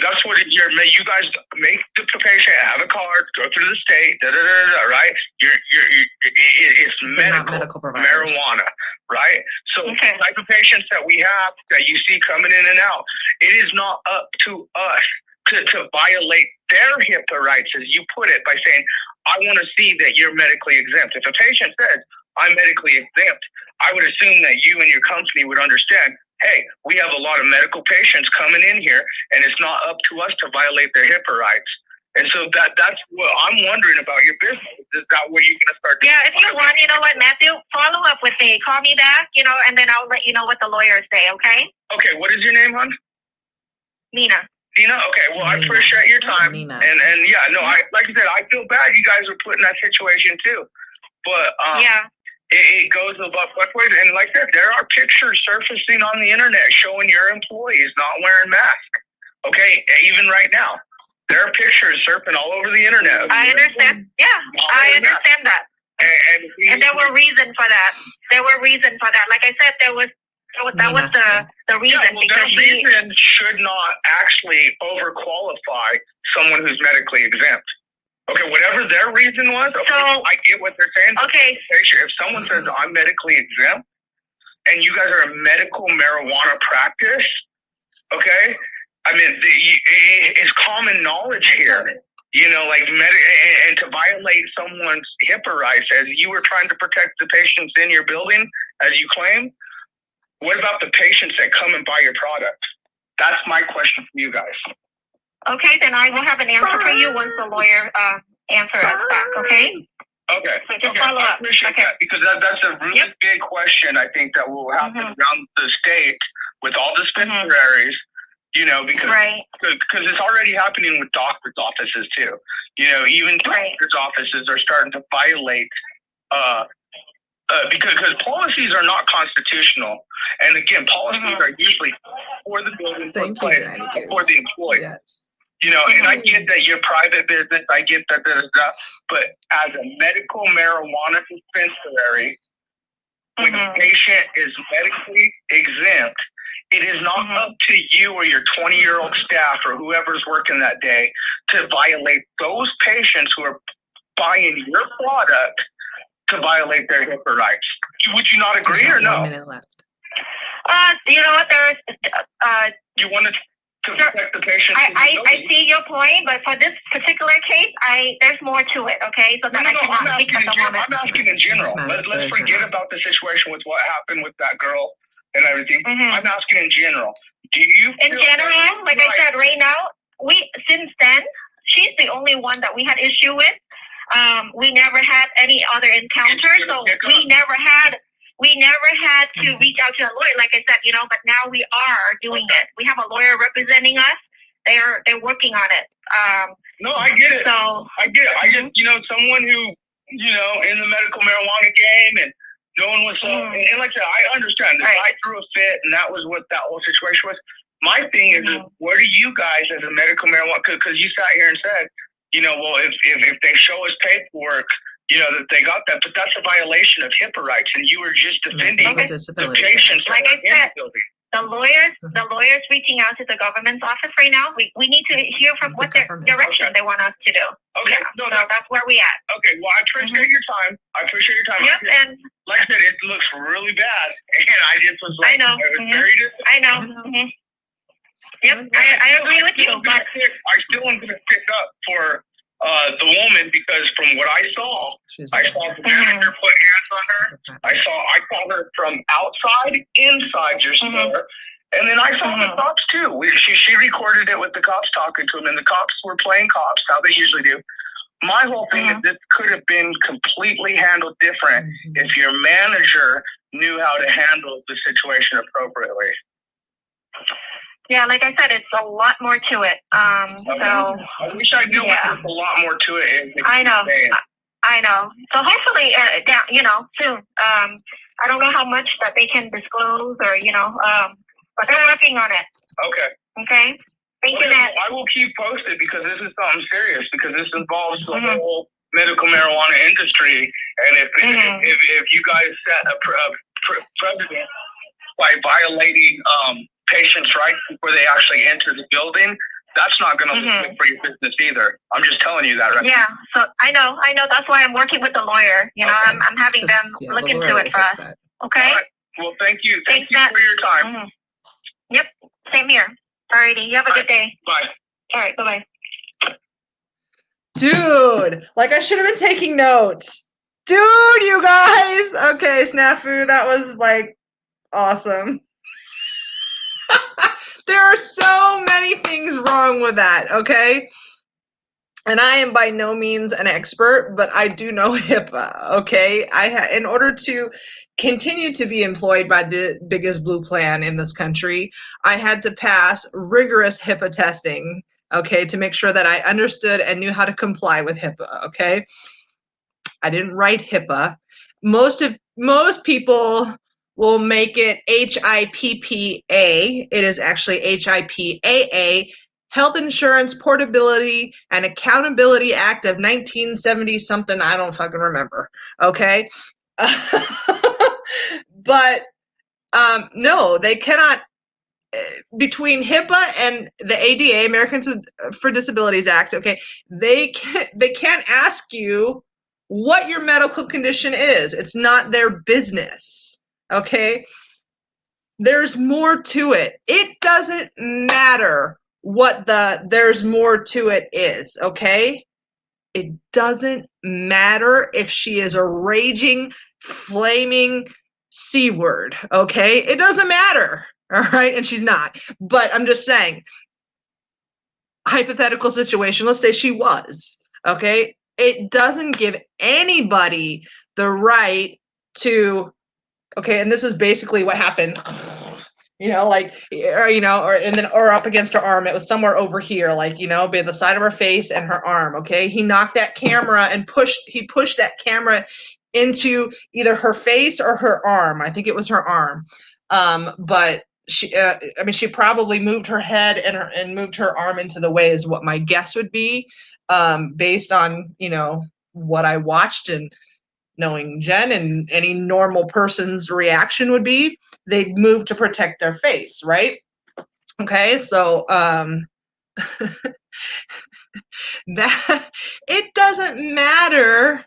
that's what you guys make the patient have a card, go through the state, right? It's medical marijuana, right? So the type of patients that we have that you see coming in and out, it is not up to us to violate their HIPAA rights, as you put it, by saying, I want to see that you're medically exempt. If a patient says, I'm medically exempt, I would assume that you and your company would understand, hey, we have a lot of medical patients coming in here, and it's not up to us to violate their HIPAA rights. And so that's what I'm wondering about your business. Is that where you're going to start? Yeah, if you want, you know what, Matthew, follow up with me. Call me back, and then I'll let you know what the lawyers say, okay? Okay, what is your name, hon? Nina. Nina? Okay, well, I appreciate your time. Nina. And like I said, I feel bad you guys are put in that situation too. But it goes above both ways. And like that, there are pictures surfacing on the internet showing your employees not wearing masks. Okay, even right now, there are pictures surfing all over the internet. I understand. Yeah, I understand that. And there were reasons for that. Like I said, that was the reason. Yeah, well, their reason should not actually overqualify someone who's medically exempt. Okay, whatever their reason was, I get what they're saying. Okay. If someone says, I'm medically exempt, and you guys are a medical marijuana practice, okay? I mean, it's common knowledge here. and to violate someone's HIPAA rights as you were trying to protect the patients in your building, as you claim. What about the patients that come and buy your product? That's my question for you guys. Okay, then I will have an answer for you once the lawyer answers us back, okay? Okay. So just follow up. I appreciate that because that's a really big question, I think, that will happen around the state with all dispensaries, because it's already happening with doctors' offices, too. Even doctors' offices are starting to violate because policies are not constitutional. And again, policies are usually for the building, for the employee. Yes. And I get that you're private business. I get that, but as a medical marijuana dispensary, when a patient is medically exempt, it is not up to you or your 20-year-old staff or whoever's working that day to violate those patients who are buying your product to violate their HIPAA rights. Would you not agree or no? 1 minute left. You know what? You want to protect the patient. I see your point, but for this particular case, there's more to it. Okay, so that I cannot speak at the moment. I'm asking in general. Let's forget about the situation with what happened with that girl and everything. I'm asking in general. Do you? In general, like I said, right now, since then, she's the only one that we had issue with. We never had any other encounters, so we never had to reach out to a lawyer, like I said, but now we are doing it. We have a lawyer representing us. They're working on it. No, I get it. So I get it. I get, someone who, in the medical marijuana game and no one was, and like I said, I understand. The guy threw a fit and that was what that whole situation was. My thing is, where do you guys as a medical marijuana, because you sat here and said, well, if they show us paperwork, that they got that, but that's a violation of HIPAA rights, and you were just defending the patients. Like I said, the lawyers reaching out to the government's office right now. We need to hear from what direction they want us to do. Okay, so that's where we at. Okay, well, I appreciate your time. Yep, and like I said, it looks really bad, and I just was like, I know. I know. Yep, I agree with you, but I still am going to pick up for the woman because from what I saw the manager put hands on her. I saw her from outside, inside your store, and then I saw the cops too. She recorded it with the cops talking to him, and the cops were playing cops, how they usually do. My whole thing is this could have been completely handled different if your manager knew how to handle the situation appropriately. Yeah, like I said, it's a lot more to it. So I wish I knew there's a lot more to it. I know. So hopefully, soon. I don't know how much that they can disclose, or but they're working on it. Okay. Thank you, Matt. I will keep posted because this is something serious. Because this involves the whole medical marijuana industry, and if you guys set a precedent by violating patients' rights before they actually enter the building, that's not going to look good for your business either. I'm just telling you that right now. So I know. That's why I'm working with the lawyer. I'm having them look into it for us. That. Okay? All right. Well, thank you. Thank you for your time. Yep. Same here. Alrighty. You have a good day. Bye. All right. Bye-bye. Dude, like I should have been taking notes. Dude, you guys. Okay, Snafu, that was like awesome. There are so many things wrong with that, okay? And I am by no means an expert, but I do know HIPAA, okay? In order to continue to be employed by the biggest blue plan in this country, I had to pass rigorous HIPAA testing, okay, to make sure that I understood and knew how to comply with HIPAA, okay? I didn't write HIPAA. Most people will make it HIPPA. It is actually HIPAA, Health Insurance Portability and Accountability Act of 1970 something. I don't fucking remember. Okay. But no, they cannot. Between HIPAA and the ADA, Americans for Disabilities Act, okay, they can't ask you what your medical condition is. It's not their business. Okay, there's more to it. It doesn't matter what there's more to it is, okay? It doesn't matter if she is a raging, flaming C word, okay? It doesn't matter, all right? And she's not. But I'm just saying, hypothetical situation, let's say she was, okay? It doesn't give anybody the right to, okay, and this is basically what happened. Like, or up against her arm. It was somewhere over here, like, by the side of her face and her arm. Okay. He knocked that camera and pushed that camera into either her face or her arm. I think it was her arm. But she probably moved her head and moved her arm into the way is what my guess would be, based on, what I watched and knowing Jen and any normal person's reaction would be. They'd move to protect their face, right? Okay, so that it doesn't matter.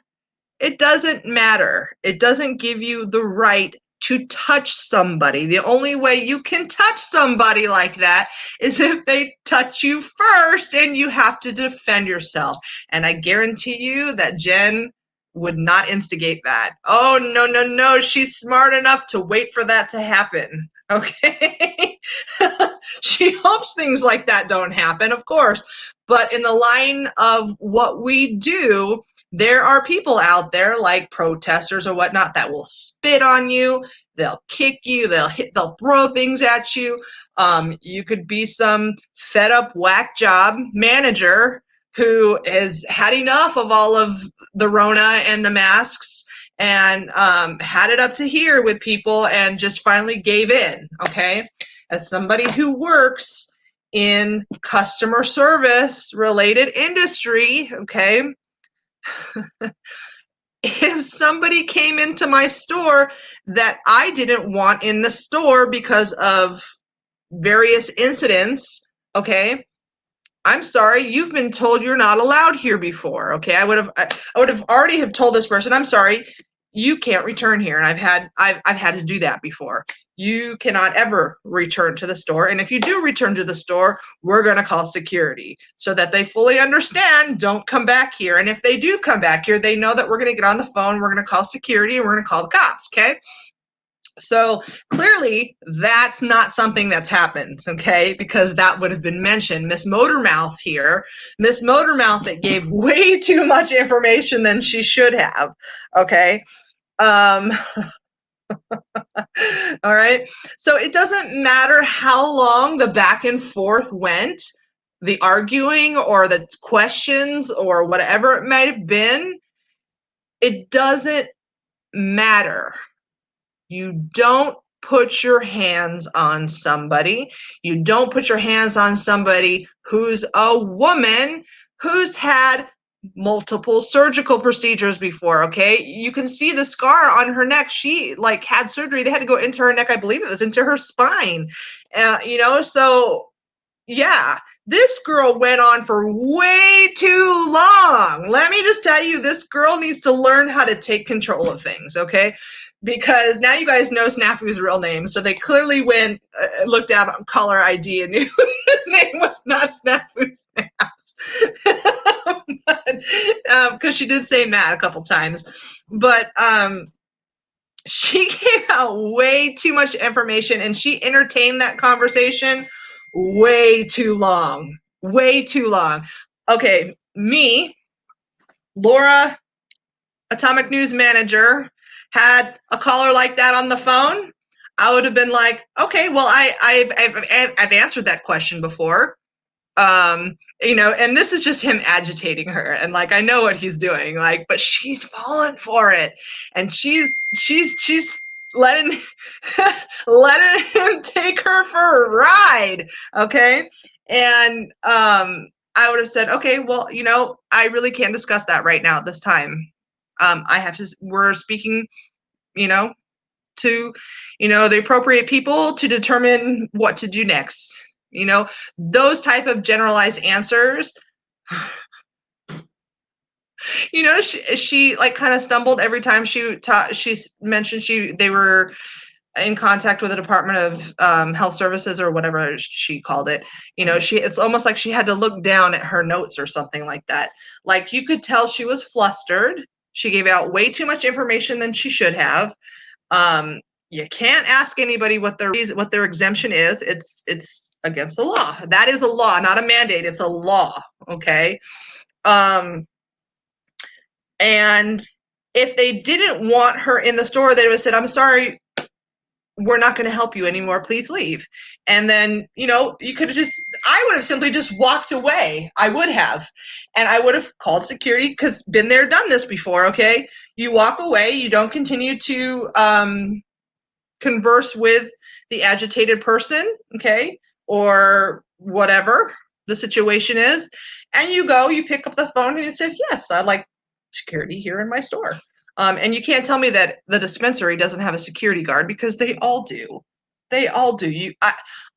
It doesn't matter. It doesn't give you the right to touch somebody. The only way you can touch somebody like that is if they touch you first, and you have to defend yourself. And I guarantee you that Jen would not instigate that. Oh, no. She's smart enough to wait for that to happen. Okay. She hopes things like that don't happen, of course. But in the line of what we do, there are people out there like protesters or whatnot that will spit on you. They'll kick you. They'll throw things at you. You could be some fed up whack job manager who has had enough of all of the Rona and the masks and had it up to here with people and just finally gave in. Okay. As somebody who works in customer service related industry, okay, if somebody came into my store that I didn't want in the store because of various incidents, okay, I'm sorry, you've been told you're not allowed here before. Okay, I would have already have told this person, I'm sorry, you can't return here. And I've had to do that before. You cannot ever return to the store. And if you do return to the store, we're going to call security so that they fully understand, don't come back here. And if they do come back here, they know that we're going to get on the phone, we're going to call security, and we're going to call the cops, okay? So clearly that's not something that's happened, okay? Because that would have been mentioned. Miss Motormouth here, Miss Motormouth that gave way too much information than she should have, okay? All right. So it doesn't matter how long the back and forth went, the arguing or the questions or whatever it might have been, it doesn't matter. You don't put your hands on somebody. You don't put your hands on somebody who's a woman who's had multiple surgical procedures before, okay? You can see the scar on her neck. She had surgery. They had to go into her neck. I believe it was into her spine. So yeah, this girl went on for way too long. Let me just tell you, this girl needs to learn how to take control of things, okay? Because now you guys know Snafu's real name, so they clearly went, looked at caller ID and knew his name was not Snafu Snaps. Because she did say Matt a couple times. But she gave out way too much information, and she entertained that conversation way too long. Way too long. Okay, me, Laura, Atomic News Manager, had a caller like that on the phone, I would have been like, okay, well, I've answered that question before. And this is just him agitating her, and I know what he's doing, but she's fallen for it, and she's letting letting him take her for a ride, okay? And I would have said, okay, well, I really can't discuss that right now at this time. We're speaking, to, the appropriate people to determine what to do next. Those type of generalized answers. She kind of stumbled every time she mentioned they were in contact with the Department of Health Services or whatever she called it. It's almost like she had to look down at her notes or something like that. Like, you could tell she was flustered. She gave out way too much information than she should have. You can't ask anybody what their exemption is. It's against the law. That is a law, not a mandate. It's a law. Okay. And if they didn't want her in the store, they would have said, "I'm sorry, we're not going to help you anymore. Please leave." And then, you could have I would have simply just walked away. I would have. And I would have called security, because been there, done this before. Okay. You walk away. You don't continue to converse with the agitated person. Okay. Or whatever the situation is. And you pick up the phone and you say, "Yes, I'd like security here in my store." And you can't tell me that the dispensary doesn't have a security guard, because they all do. They all do.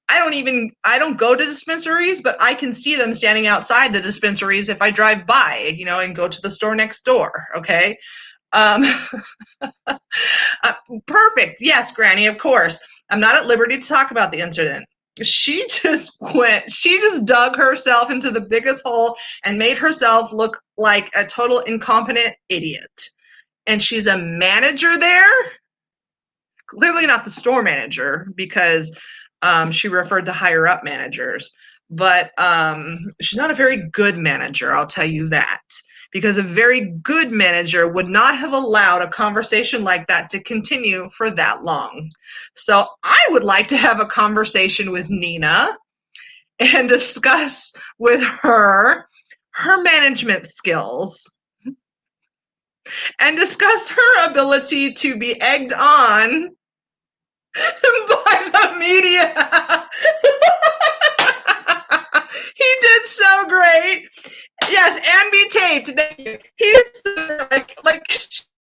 I don't go to dispensaries, but I can see them standing outside the dispensaries if I drive by, and go to the store next door. Okay. Perfect. Yes, Granny, of course. I'm not at liberty to talk about the incident. She just dug herself into the biggest hole and made herself look like a total incompetent idiot. And she's a manager there. Clearly not the store manager, because she referred to higher up managers. But she's not a very good manager, I'll tell you that. Because a very good manager would not have allowed a conversation like that to continue for that long. So I would like to have a conversation with Nina and discuss with her management skills, and discuss her ability to be egged on by the media. He did so great. Yes, and be taped. He was like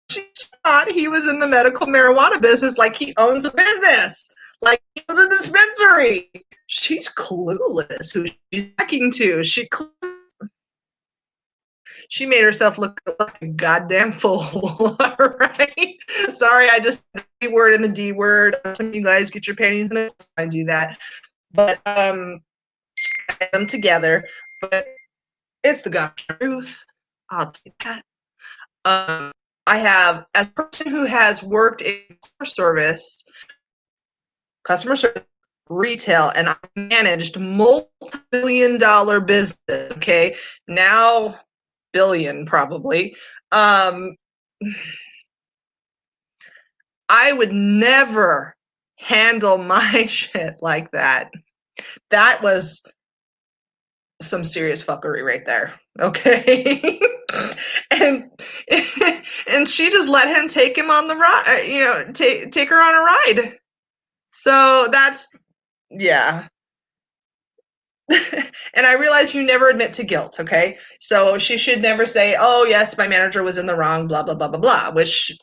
she thought he was in the medical marijuana business, like he owns a business, like he owns a dispensary. She's clueless who she's talking to. She made herself look like a goddamn fool. All right. Sorry, I just said the B word and the D word. Some of you guys get your panties in it. I do that. But I get them together. But it's the goddamn truth. I'll take that. I have, as a person who has worked in customer service, retail, and I've managed multi-billion-dollar business. Okay. Now, billion probably. I would never handle my shit like that. That was some serious fuckery right there. Okay. and she just let him take him on the ride, take her on a ride. So that's, yeah. And I realize you never admit to guilt, okay? So she should never say, "Oh, yes, my manager was in the wrong, blah, blah, blah, blah, blah," which,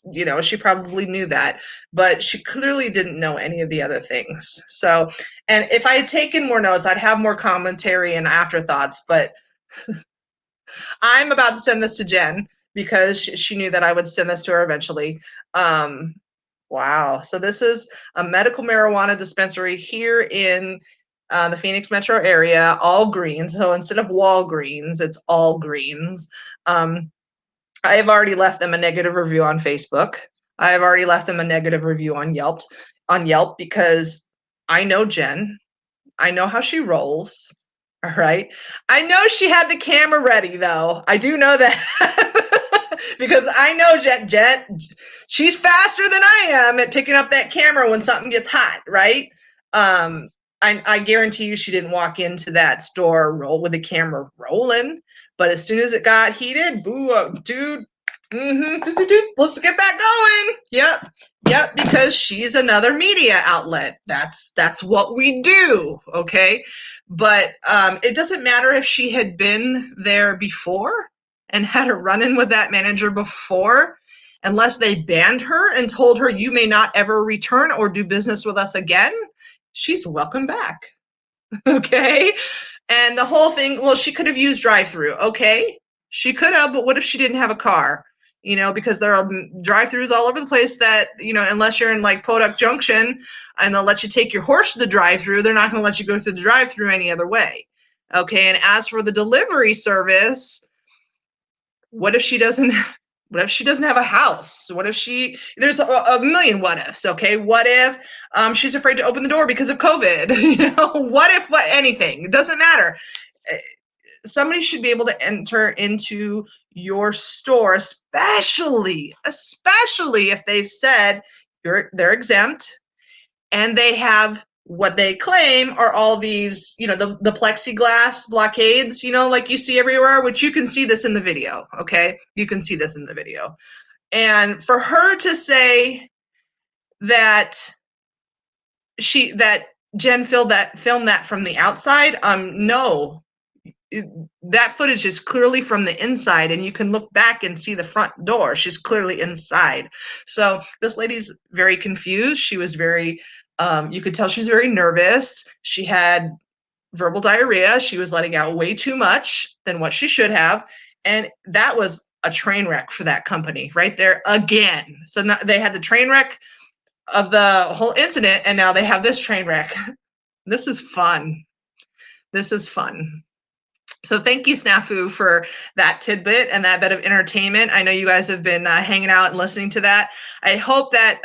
she probably knew that, but she clearly didn't know any of the other things. So, and if I had taken more notes, I'd have more commentary and afterthoughts, but I'm about to send this to Jen, because she knew that I would send this to her eventually. Wow. So this is a medical marijuana dispensary here in the Phoenix metro area, all greens. So instead of Walgreens, it's all greens. I have already left them a negative review on Facebook. I have already left them a negative review on Yelp, because I know Jen. I know how she rolls. All right. I know she had the camera ready, though. I do know that. Because I know Jen, she's faster than I am at picking up that camera when something gets hot, right? I guarantee you she didn't walk into that store with the camera rolling. But as soon as it got heated, boo, dude, let's get that going. Yep, because she's another media outlet. That's what we do, okay? But it doesn't matter if she had been there before and had a run-in with that manager before, unless they banned her and told her, "You may not ever return or do business with us again." She's welcome back, okay? And the whole thing, well, she could have used drive-through, okay? She could have, but what if she didn't have a car? you know, because there are drive-throughs all over the place that, you know, unless you're in like Podunk Junction and they'll let you take your horse to the drive-through, they're not going to let you go through the drive-through any other way. Okay, and as for the delivery service, what if she doesn't have a house? What if there's a million what ifs, okay? What if she's afraid to open the door because of COVID? You know, what if anything? It doesn't matter. Somebody should be able to enter into your store, especially if they've said they're exempt and they have what they claim are all these, you know, the plexiglass blockades, you know, like you see everywhere, which you can see this in the video, okay? You can see this in the video. And for her to say that Jen filmed that from the outside, no. That footage is clearly from the inside, and you can look back and see the front door. She's clearly inside. So this lady's very confused. She was very, you could tell she's very nervous. She had verbal diarrhea. She was letting out way too much than what she should have. And that was a train wreck for that company right there again. So now they had the train wreck of the whole incident, and now they have this train wreck. This is fun. This is fun. So thank you, Snafu, for that tidbit and that bit of entertainment. I know you guys have been hanging out and listening to that. I hope that,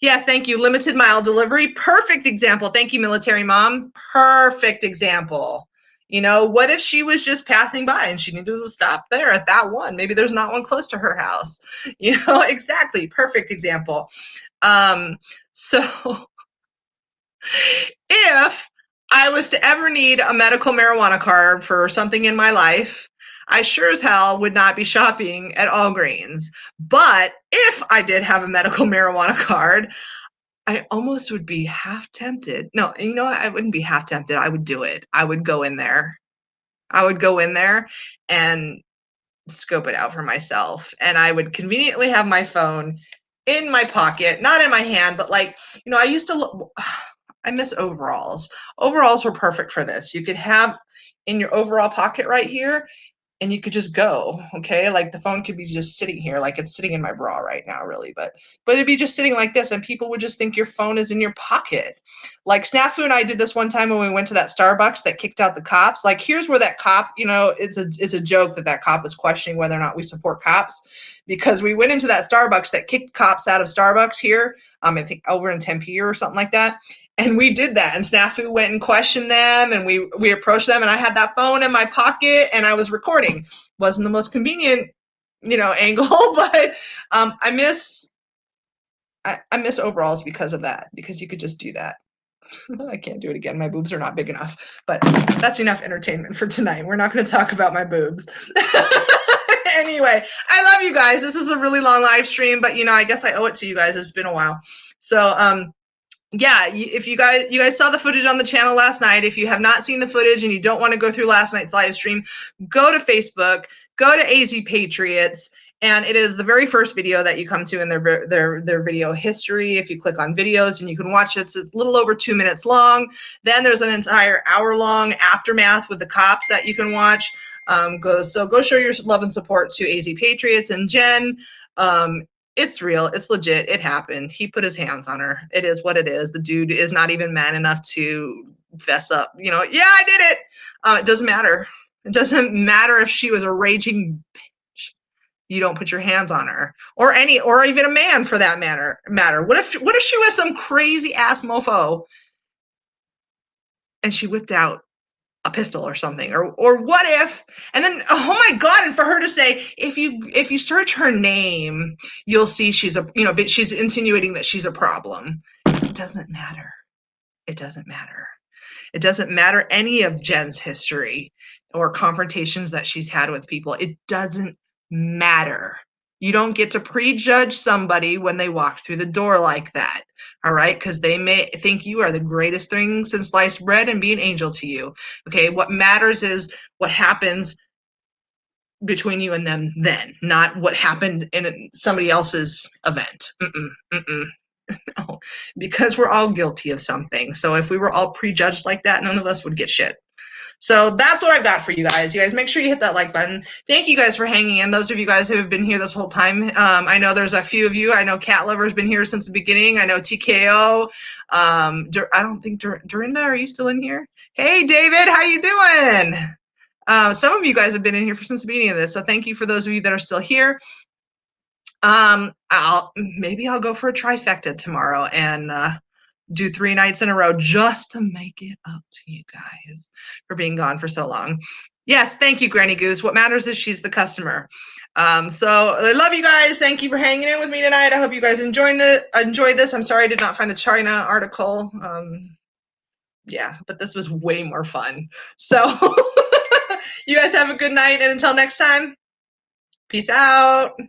yes, thank you. Limited mile delivery, perfect example. Thank you, military mom. Perfect example. You know, what if she was just passing by and she needed to stop there at that one? Maybe there's not one close to her house. You know, exactly. Perfect example. So if I was to ever need a medical marijuana card for something in my life, I sure as hell would not be shopping at Walgreens. But if I did have a medical marijuana card, I almost would be half tempted. No, you know what? I wouldn't be half tempted. I would do it. I would go in there. And scope it out for myself. And I would conveniently have my phone in my pocket, not in my hand, but like, you know, I miss overalls. Overalls were perfect for this. You could have in your overall pocket right here, and you could just go, okay? Like the phone could be just sitting here, like it's sitting in my bra right now, really, but it'd be just sitting like this, and people would just think your phone is in your pocket. Like Snafu and I did this one time when we went to that Starbucks that kicked out the cops. Like here's where that cop, you know, it's a joke that cop was questioning whether or not we support cops, because we went into that Starbucks that kicked cops out of Starbucks here, I think over in Tempe or something like that. And we did that, and Snafu went and questioned them, and we approached them, and I had that phone in my pocket, and I was recording. Wasn't the most convenient, you know, angle, but I miss overalls because of that, because you could just do that. I can't do it again. My boobs are not big enough, but that's enough entertainment for tonight. We're not going to talk about my boobs. Anyway, I love you guys. This is a really long live stream, but you know, I guess I owe it to you guys. It's been a while. So, yeah, if you guys saw the footage on the channel last night. If you have not seen the footage and you don't want to go through last night's live stream, go to Facebook, go to AZ Patriots, and it is the very first video that you come to in their video history. If you click on videos, and you can watch it, it's a little over 2 minutes long. Then there's an entire hour-long aftermath with the cops that you can watch. Go show your love and support to AZ Patriots and Jen. It's real. It's legit. It happened. He put his hands on her. It is what it is. The dude is not even man enough to fess up. You know, yeah, I did it. It doesn't matter. It doesn't matter if she was a raging bitch. You don't put your hands on her, or even a man for that matter. What if she was some crazy ass mofo and she whipped out a pistol or something, or what if, and then, oh my God, and for her to say, if you search her name, you'll see she's she's insinuating that she's a problem. It doesn't matter. It doesn't matter. It doesn't matter any of Jen's history or confrontations that she's had with people. It doesn't matter. You don't get to prejudge somebody when they walk through the door like that. All right, because they may think you are the greatest thing since sliced bread and be an angel to you. Okay, what matters is what happens between you and them then, not what happened in somebody else's event. No, because we're all guilty of something. So if we were all prejudged like that, none of us would get shit. So that's what I've got for you guys. You guys make sure you hit that like button. Thank you guys for hanging in. Those of you guys who have been here this whole time. I know there's a few of you. I know Cat Lover's been here since the beginning. I know TKO. I don't think Dorinda, are you still in here? Hey, David, how you doing? Some of you guys have been in here since the beginning of this. So thank you for those of you that are still here. Maybe I'll go for a trifecta tomorrow and do 3 nights in a row just to make it up to you guys for being gone for so long. Yes, thank you, Granny Goose. What matters is she's the customer. So I love you guys. Thank you for hanging in with me tonight. I hope you guys enjoyed this. I'm sorry I did not find the China article. Yeah, but this was way more fun. So you guys have a good night, and until next time, peace out.